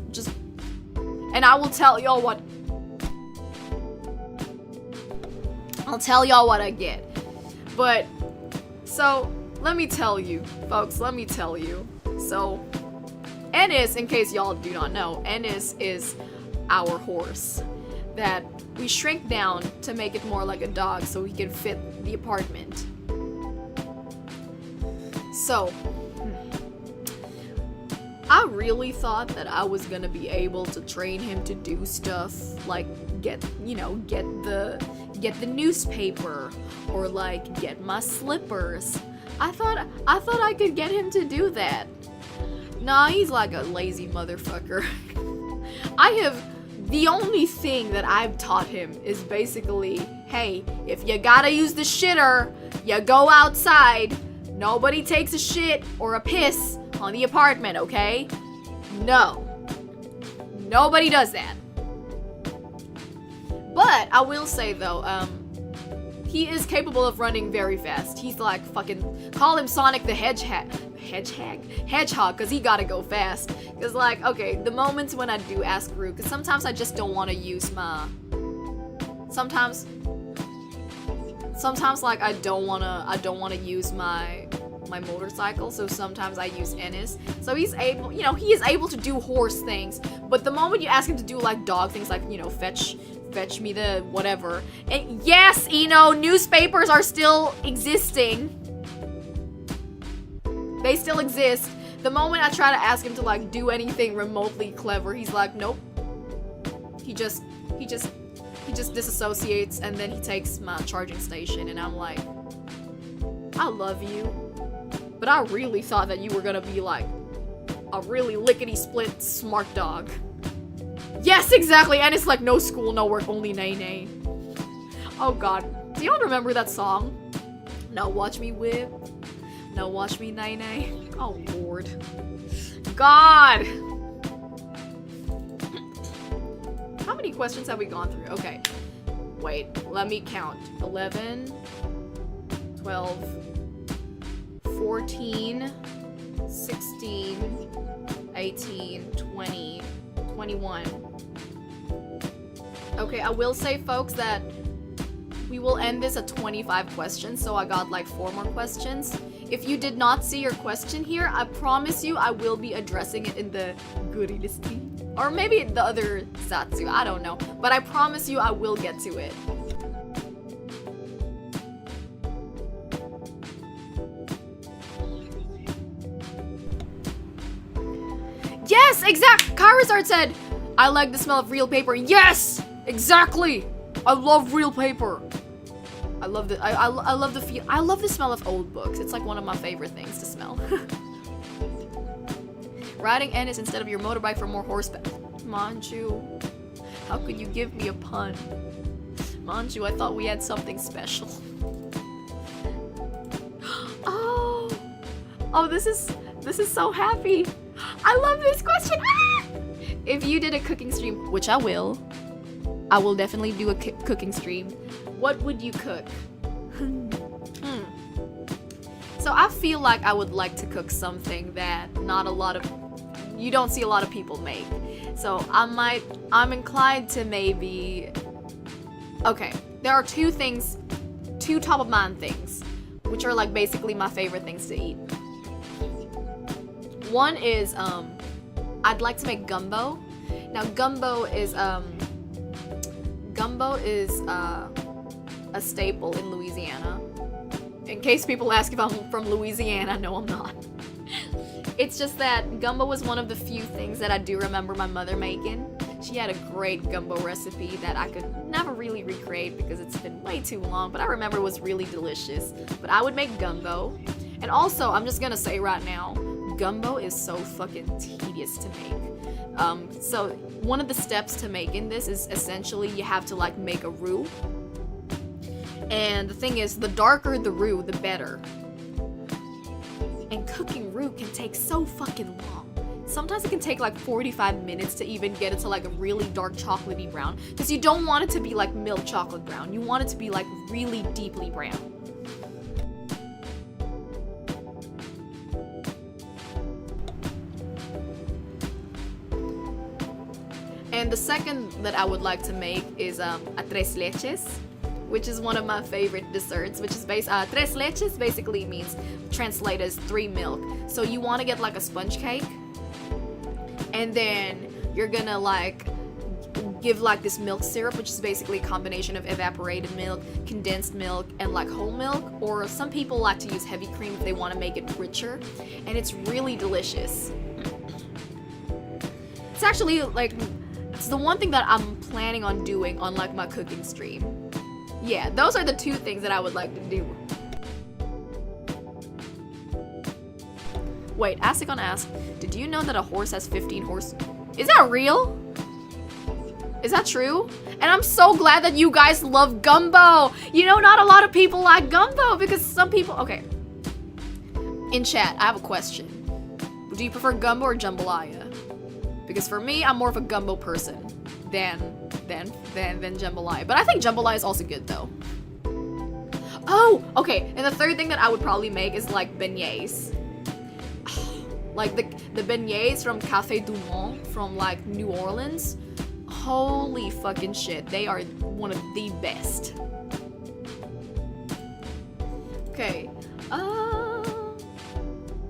Speaker 1: and I will tell y'all what, I'll tell y'all what I get. But, so, let me tell you, folks, let me tell you. So, Ennis, in case y'all do not know, Ennis is our horse that we shrink down to make it more like a dog so he can fit the apartment. So, I really thought that I was gonna be able to train him to do stuff like get the newspaper or like get my slippers. I thought I could get him to do that. Nah, he's like a lazy motherfucker. The only thing that I've taught him is basically, hey, if you gotta use the shitter, you go outside. Nobody takes a shit or a piss on the apartment, okay? No. Nobody does that. But I will say though, he is capable of running very fast. He's like fucking, call him Sonic the Hedgehog, cause he gotta go fast. Cause like, okay, the moments when I do ask Rue, cause sometimes I just don't want to use my, sometimes like I don't wanna use my motorcycle, so sometimes I use Ennis. So he's able, he is able to do horse things, but the moment you ask him to do like dog things, like, fetch me the whatever. And yes, newspapers are still existing. They still exist. The moment I try to ask him to like do anything remotely clever, he's like, nope. He just disassociates, and then he takes my charging station, and I'm like, I love you, but I really thought that you were gonna be like a really lickety-split smart dog. Yes, exactly, and it's like no school, no work, only nay. Oh god, do y'all remember that song? Now watch me whip, now watch me nay. Oh lord. God! How many questions have we gone through? Okay, wait, let me count. 11, 12, 14, 16, 18, 20, 21. Okay, I will say, folks, that we will end this at 25 questions, so I got like 4 more questions. If you did not see your question here, I promise you I will be addressing it in the goodie list. Or maybe the other Zatsu, I don't know. But I promise you I will get to it. Yes, exact. Karazard said, I like the smell of real paper. Yes, exactly. I love real paper. I love the I love the feel. I love the smell of old books. It's like one of my favorite things to smell. Riding Ennis instead of your motorbike for more horseback. Manju, how could you give me a pun? Manju, I thought we had something special. Oh, this is so happy. I love this question. Ah! If you did a cooking stream, which I will definitely do a cooking stream. What would you cook? So I feel like I would like to cook something that you don't see a lot of people make. So I'm inclined to maybe, okay, there are 2 top of mind things, which are like basically my favorite things to eat. One is, I'd like to make gumbo. Now gumbo is a staple in Louisiana. In case people ask if I'm from Louisiana, no, I'm not. It's just that gumbo was one of the few things that I do remember my mother making. She had a great gumbo recipe that I could never really recreate because it's been way too long, but I remember it was really delicious. But I would make gumbo. And also, I'm just gonna say right now, gumbo is so fucking tedious to make. So one of the steps to making this is essentially you have to like make a roux. And the thing is, the darker the roux, the better. And cooking roux can take so fucking long. Sometimes it can take like 45 minutes to even get it to like a really dark chocolatey brown. Because you don't want it to be like milk chocolate brown. You want it to be like really deeply brown. then the second that I would like to make is a tres leches, which is one of my favorite desserts, which is tres leches basically means translated as 3 milk. So you want to get like a sponge cake, and then you're gonna like give like this milk syrup, which is basically a combination of evaporated milk, condensed milk, and like whole milk, or some people like to use heavy cream if they want to make it richer, and it's really delicious. It's actually like, it's the one thing that I'm planning on doing on like my cooking stream. Yeah, those are the 2 things that I would like to do. Wait, Asicon asked, did you know that a horse has 15 horse? Is that real? Is that true? And I'm so glad that you guys love gumbo. You know, not a lot of people like gumbo because some people, okay. In chat, I have a question. Do you prefer gumbo or jambalaya? Because for me, I'm more of a gumbo person than jambalaya. But I think jambalaya is also good though. Oh, okay. And the third thing that I would probably make is like beignets. Like the beignets from Café du Monde from like New Orleans. Holy fucking shit. They are one of the best. Okay.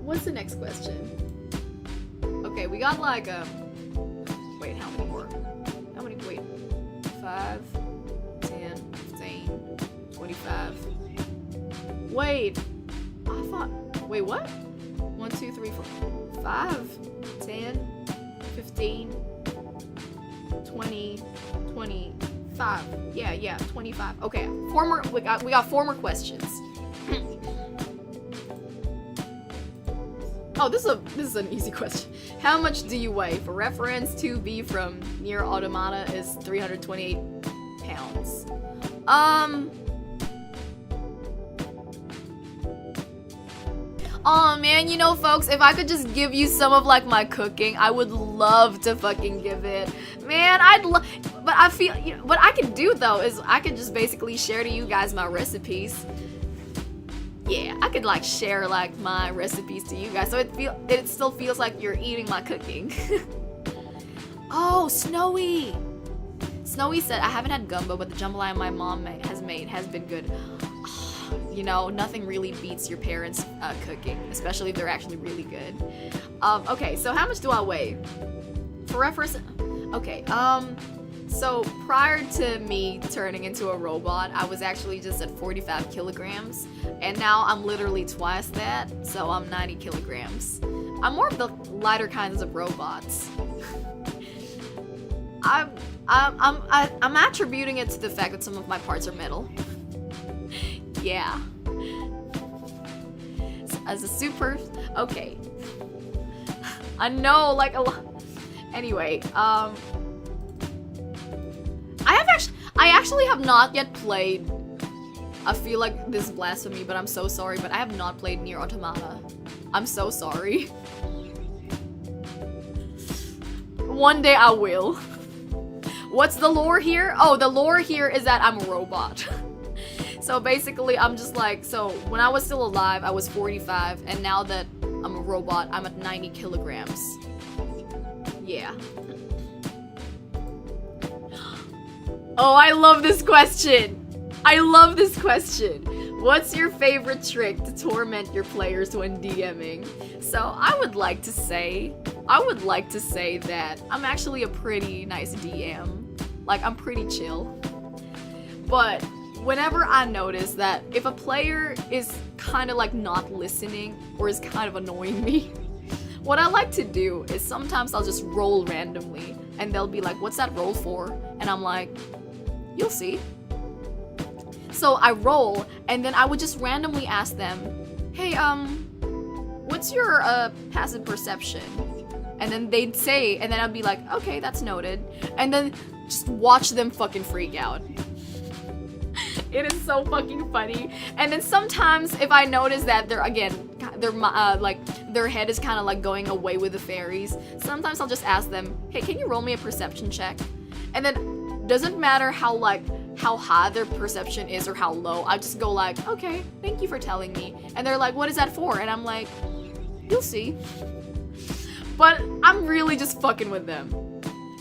Speaker 1: What's the next question? Okay, we got like wait, how many more? How many? Wait. 5, 10, 15, 25. Wait. I thought. Wait, what? 1, 2, 3, 4, 5, 10, 15, 20, 25. Yeah, 25. Okay, 4 more. We got 4 more questions. Oh, this is an easy question. How much do you weigh? For reference, 2B from Nier Automata is 328 pounds. Aw, man, you know, folks, if I could just give you some of, like, my cooking, I would love to fucking give it. Man, I'd love, but I feel, you know, what I could do, though, is I could just basically share to you guys my recipes. Yeah, I could, like, share, like, my recipes to you guys, so it still feels like you're eating my cooking. Oh, Snowy! Snowy said, I haven't had gumbo, but the jambalaya my mom has been good. You know, nothing really beats your parents' cooking, especially if they're actually really good. Okay, so how much do I weigh? For reference, okay, so prior to me turning into a robot, I was actually just at 45 kilograms, and now I'm literally twice that, so I'm 90 kilograms. I'm more of the lighter kinds of robots. I'm attributing it to the fact that some of my parts are metal. Yeah. As a super, okay. I know, like a lot. Anyway, I actually have not yet played. I feel like this is blasphemy, but I'm so sorry, but I have not played Nier Automata. I'm so sorry. One day I will. What's the lore here? Oh, the lore here is that I'm a robot. So basically, I'm just like, so when I was still alive, I was 45, and now that I'm a robot, I'm at 90 kilograms. Yeah. Oh, I love this question. I love this question. What's your favorite trick to torment your players when DMing? So I would like to say that I'm actually a pretty nice DM. Like, I'm pretty chill. But whenever I notice that if a player is kind of like not listening or is kind of annoying me, what I like to do is sometimes I'll just roll randomly and they'll be like, what's that roll for? And I'm like, you'll see. So I roll and then I would just randomly ask them, hey, what's your passive perception? And then they'd say, and then I'd be like, okay, that's noted. And then just watch them fucking freak out. It is so fucking funny. And then sometimes if I notice that their head is kind of like going away with the fairies, sometimes I'll just ask them, hey, can you roll me a perception check? And then doesn't matter how high their perception is or how low, I just go like, okay, thank you for telling me. And they're like, what is that for? And I'm like, you'll see. But I'm really just fucking with them.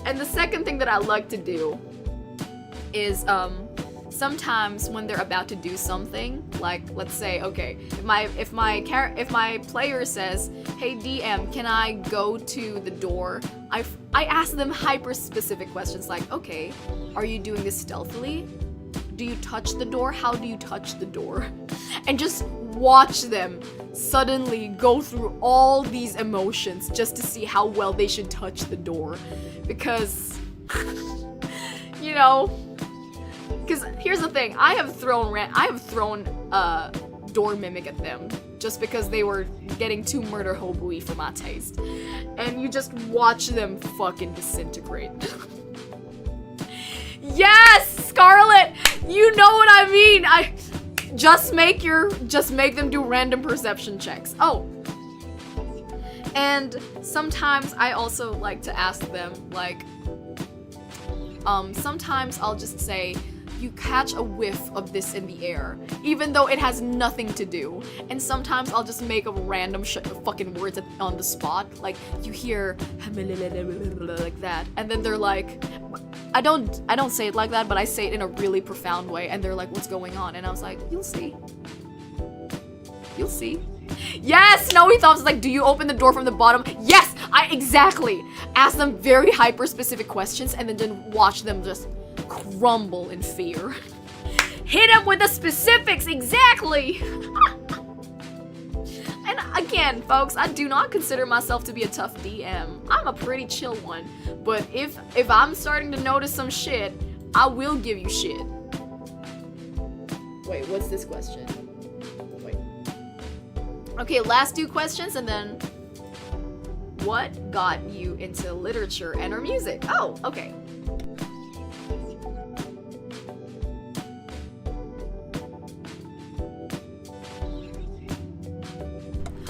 Speaker 1: And the second thing that I like to do is sometimes when they're about to do something, like let's say, okay, if my player says, "Hey DM, can I go to the door?" I ask them hyper specific questions like, "Okay, are you doing this stealthily? Do you touch the door? How do you touch the door?" And just watch them suddenly go through all these emotions just to see how well they should touch the door. Because, you know, because here's the thing, I have thrown door mimic at them just because they were getting too murder hobo-y for my taste. And you just watch them fucking disintegrate. Yes, Scarlet! You know what I mean! Just make them do random perception checks. Oh. And sometimes I also like to ask them, like, sometimes I'll just say, "You catch a whiff of this in the air," even though it has nothing to do. And sometimes I'll just make up random fucking words on the spot, like you hear like that, and then they're like, I don't say it like that, but I say it in a really profound way, and they're like, "What's going on?" And I was like, "You'll see. You'll see." Yes! Snowy Thumbs is like, "Do you open the door from the bottom?" Yes! Exactly! Ask them very hyper specific questions and then watch them just crumble in fear. Hit them with the specifics, exactly! And again, folks, I do not consider myself to be a tough DM. I'm a pretty chill one. But if I'm starting to notice some shit, I will give you shit. Wait, what's this question? Wait. Okay, last two questions and then... What got you into literature and or music? Oh, okay.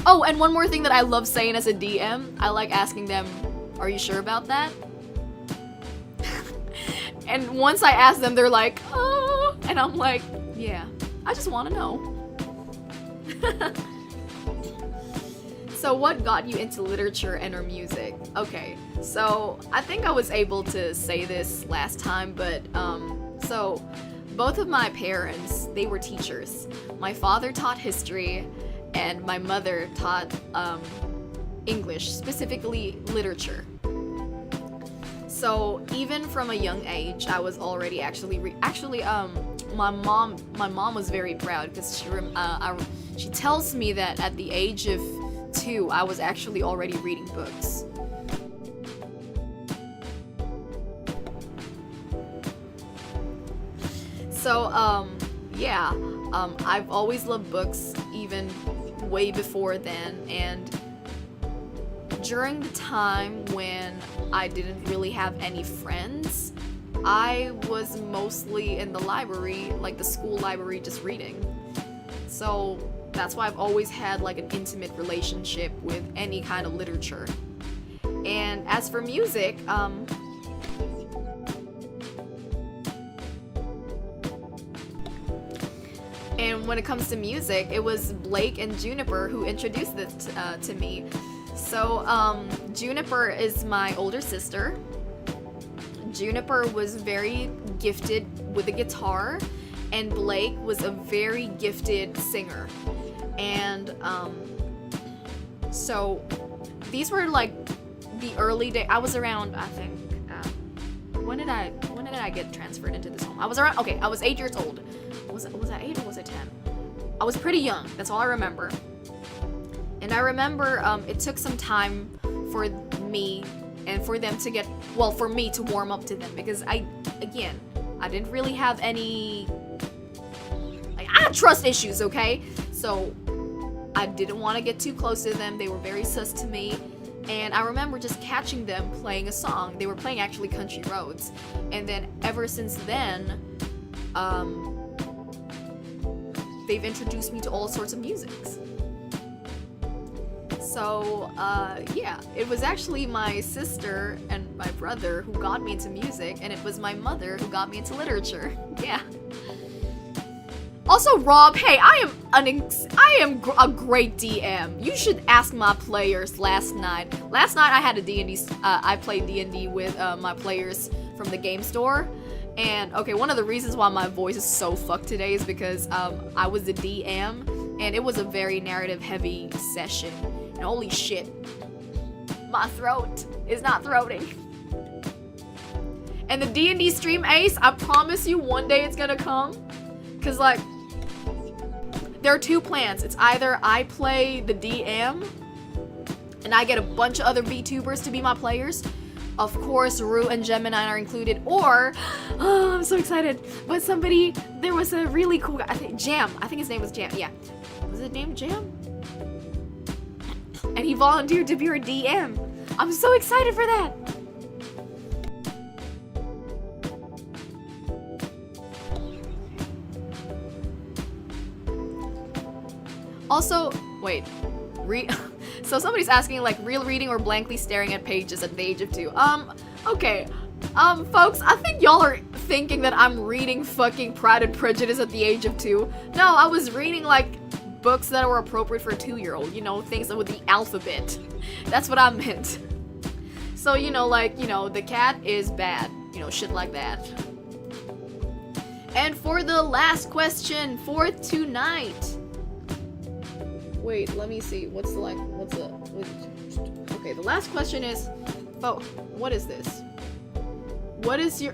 Speaker 1: Oh, and one more thing that I love saying as a DM, I like asking them, "Are you sure about that?" And once I ask them, they're like, "Oh," and I'm like, "Yeah, I just want to know." So what got you into literature and or music? Okay, so I think I was able to say this last time, but so both of my parents, they were teachers. My father taught history and my mother taught English, specifically literature. So even from a young age, I was already my mom was very proud because she tells me that at the age of 2, I was actually already reading books. So yeah, I've always loved books, even way before then, and during the time when I didn't really have any friends, I was mostly in the library, like the school library, just reading. So that's why I've always had like an intimate relationship with any kind of literature. And as for music, and when it comes to music, it was Blake and Juniper who introduced this to me. So, Juniper is my older sister. Juniper was very gifted with the guitar, and Blake was a very gifted singer. And, so, these were like the early days. I was around, I think, when did I get transferred into this home? I was 8 years old. Was I 8 or was I 10? I was pretty young, that's all I remember. And I remember it took some time for me and for them to for me to warm up to them, because I didn't really have any, I had trust issues, okay? So I didn't want to get too close to them. They were very sus to me. And I remember just catching them playing a song. They were playing actually Country Roads. And then ever since then, they've introduced me to all sorts of musics. So, yeah, it was actually my sister and my brother who got me into music, and it was my mother who got me into literature. Yeah. Also, Rob, hey, I am a great DM. You should ask my players last night. Last night I had a D&D, I played D&D with my players from the game store. And, okay, one of the reasons why my voice is so fucked today is because I was the DM, and it was a very narrative-heavy session. And holy shit, my throat is not throating. And the D&D stream, Ace, I promise you one day it's gonna come. Because, like, there are two plans. It's either I play the DM, and I get a bunch of other VTubers to be my players. Of course, Rue and Gemini are included. Or, oh, I'm so excited. But somebody, there was a really cool guy, I think his name was Jam, yeah. Was it named Jam? And he volunteered to be your DM. I'm so excited for that. Also, wait, so somebody's asking, like, real reading or blankly staring at pages at the age of 2. Okay. Folks, I think y'all are thinking that I'm reading fucking Pride and Prejudice at the age of 2. No, I was reading, like, books that were appropriate for a 2-year-old, you know, things with the alphabet. That's what I meant. So, you know, like, you know, the cat is bad, you know, shit like that. And for the last question for tonight. Wait, let me see. Okay, the last question is, oh, what is this? What is your...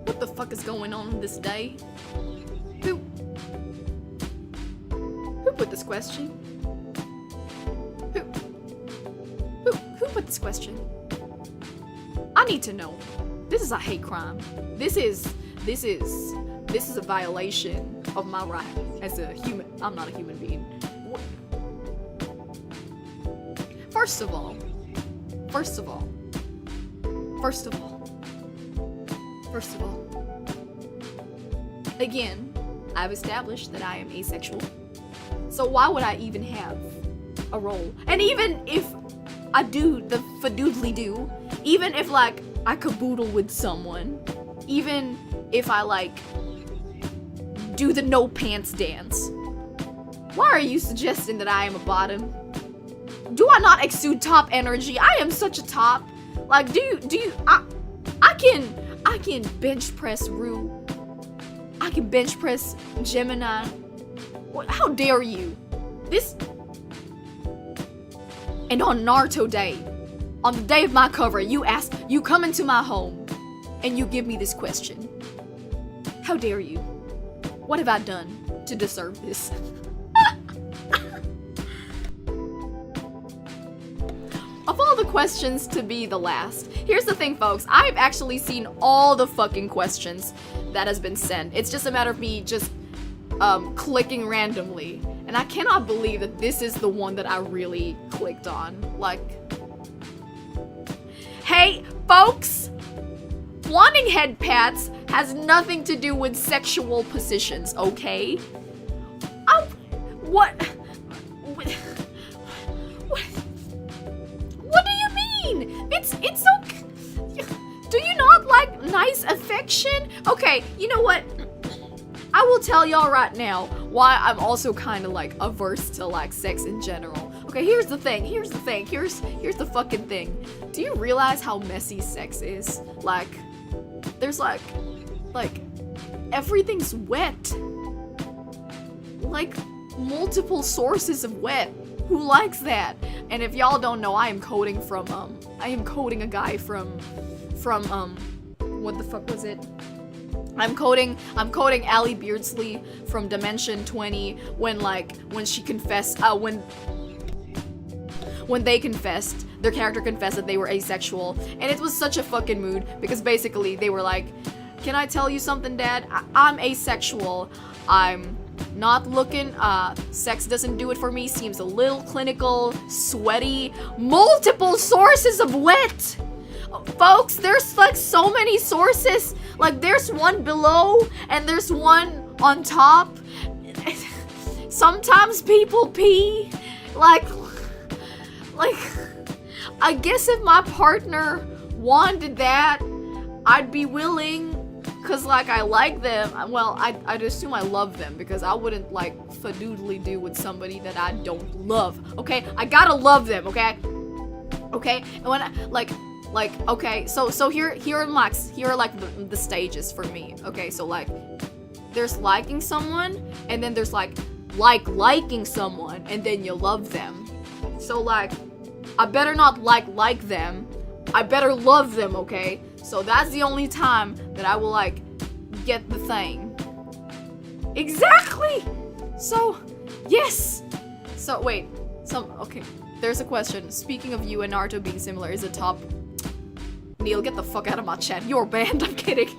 Speaker 1: What the fuck is going on this day? Who put this question? Who put this question? I need to know. This is a hate crime. This is a violation of my right as a human. I'm not a human being. First of all, again, I've established that I am asexual. So why would I even have a role? And even if I do the fadoodly do, even if, like, I caboodle with someone, even if I, like, do the no pants dance, why are you suggesting that I am a bottom? Do I not exude top energy? I am such a top. Like, I can bench press Rue. I can bench press Gemini. What? How dare you? And on Naruto Day, on the day of my cover, you come into my home, and you give me this question. How dare you? What have I done to deserve this? Of all the questions to be the last, here's the thing, folks. I've actually seen all the fucking questions that has been sent. It's just a matter of me just clicking randomly. And I cannot believe that this is the one that I really clicked on. Like, hey, folks! Wanting head pats has nothing to do with sexual positions, okay? What do you mean? It's okay. Do you not like nice affection? Okay, you know what? I will tell y'all right now why I'm also kind of, like, averse to, like, sex in general. Okay, here's the fucking thing. Do you realize how messy sex is? Like, there's, like, everything's wet. Like, multiple sources of wet. Who likes that? And if y'all don't know, I am coding a guy from, what the fuck was it? I'm coding Allie Beardsley from Dimension 20 when she confessed, when they confessed, their character confessed that they were asexual, and it was such a fucking mood, because basically they were like, can I tell you something, Dad? I'm asexual, I'm not looking, sex doesn't do it for me, seems a little clinical, sweaty, multiple sources of wet! Folks, there's like so many sources. Like there's one below and there's one on top. Sometimes people pee. Like I guess if my partner wanted that, I'd be willing. Cause like I like them. Well, I'd assume I love them because I wouldn't like fadoodly do with somebody that I don't love. Okay, I gotta love them. Okay, and when I, like okay, so here are like the stages for me. Okay, so like there's liking someone, and then there's like liking someone, and then you love them. So like I better not like them. I better love them. Okay. So that's the only time that I will like get the thing. Exactly! So, yes! So, wait. Okay. There's a question. Speaking of you and Naruto being similar, is it top? Neil, get the fuck out of my chat. You're banned. I'm kidding.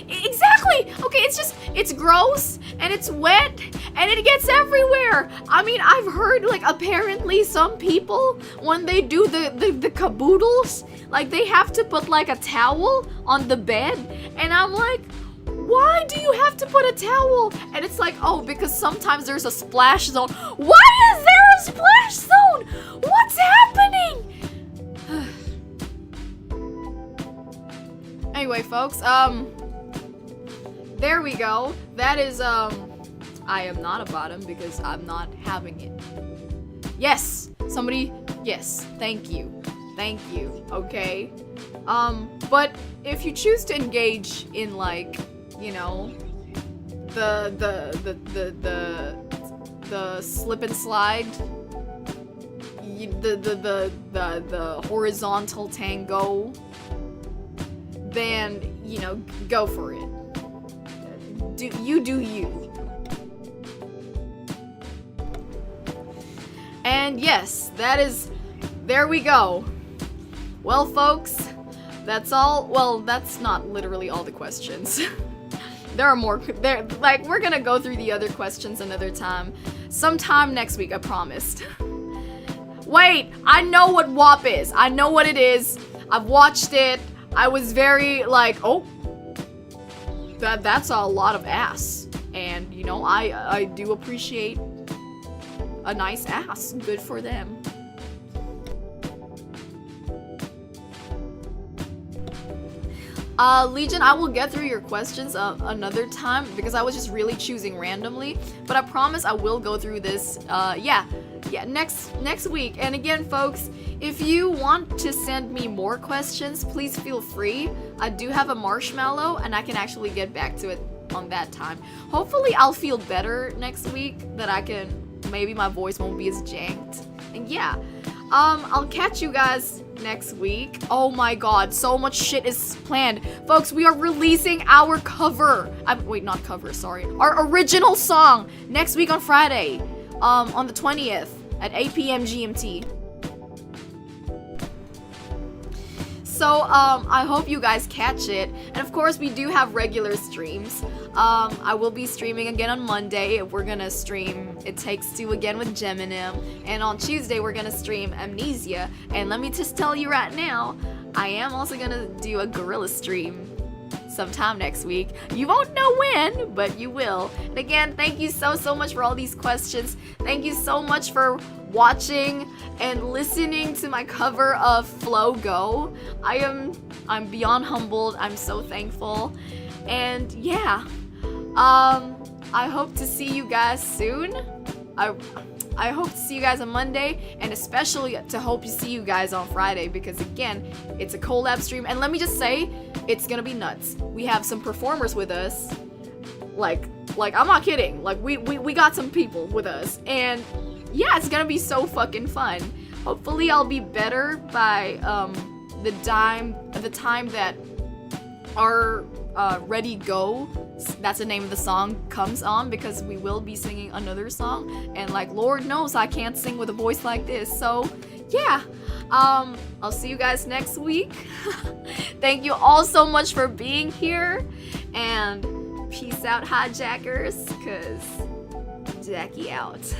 Speaker 1: Exactly! Okay, it's gross, and it's wet, and it gets everywhere! I mean, I've heard, like, apparently some people, when they do the caboodles, like, they have to put, like, a towel on the bed, and I'm like, why do you have to put a towel? And it's like, oh, because sometimes there's a splash zone. Why is there a splash zone? What's happening? Anyway, folks, there we go. That is, I am not a bottom because I'm not having it. Yes! Somebody, yes. Thank you. Thank you. Okay? But if you choose to engage in, like, you know, the slip and slide, the horizontal tango, then, you know, go for it. Do you. And yes, there we go. Well, folks, that's all. Well, that's not literally all the questions. There are more. We're gonna go through the other questions another time. Sometime next week, I promised. Wait, I know what WAP is. I know what it is. I've watched it. I was very like, oh. That's a lot of ass, and you know I do appreciate a nice ass. Good for them. Legion, I will get through your questions another time because I was just really choosing randomly, but I promise I will go through this yeah, next week. And again, folks, if you want to send me more questions, please feel free. I do have a marshmallow and I can actually get back to it on that time. Hopefully I'll feel better next week, that I can, maybe my voice won't be as janked. And yeah, I'll catch you guys next week. Oh my god, so much shit is planned. Folks, we are releasing our cover. Wait, not cover, sorry. Our original song next week on Friday, on the 20th at 8 p.m. GMT. So, I hope you guys catch it. And of course, we do have regular streams. I will be streaming again on Monday. We're gonna stream It Takes Two again with Gemi. And on Tuesday, we're gonna stream Amnesia. And let me just tell you right now, I am also gonna do a gorilla stream sometime next week. You won't know when, but you will. And again, thank you so much for all these questions. Thank you so much for watching and listening to my cover of Flow Go. I'm beyond humbled. I'm so thankful. And yeah, I hope to see you guys soon. I hope to see you guys on Monday, and especially to hope to see you guys on Friday, because again, it's a collab stream, and let me just say, it's gonna be nuts. We have some performers with us, like I'm not kidding, like we got some people with us, and yeah, it's gonna be so fucking fun. Hopefully I'll be better by the time that our Ready Go, that's the name of the song, comes on, because we will be singing another song, and like Lord knows I can't sing with a voice like this. So yeah, I'll see you guys next week. Thank you all so much for being here, and peace out, hijackers, cause Jacki out.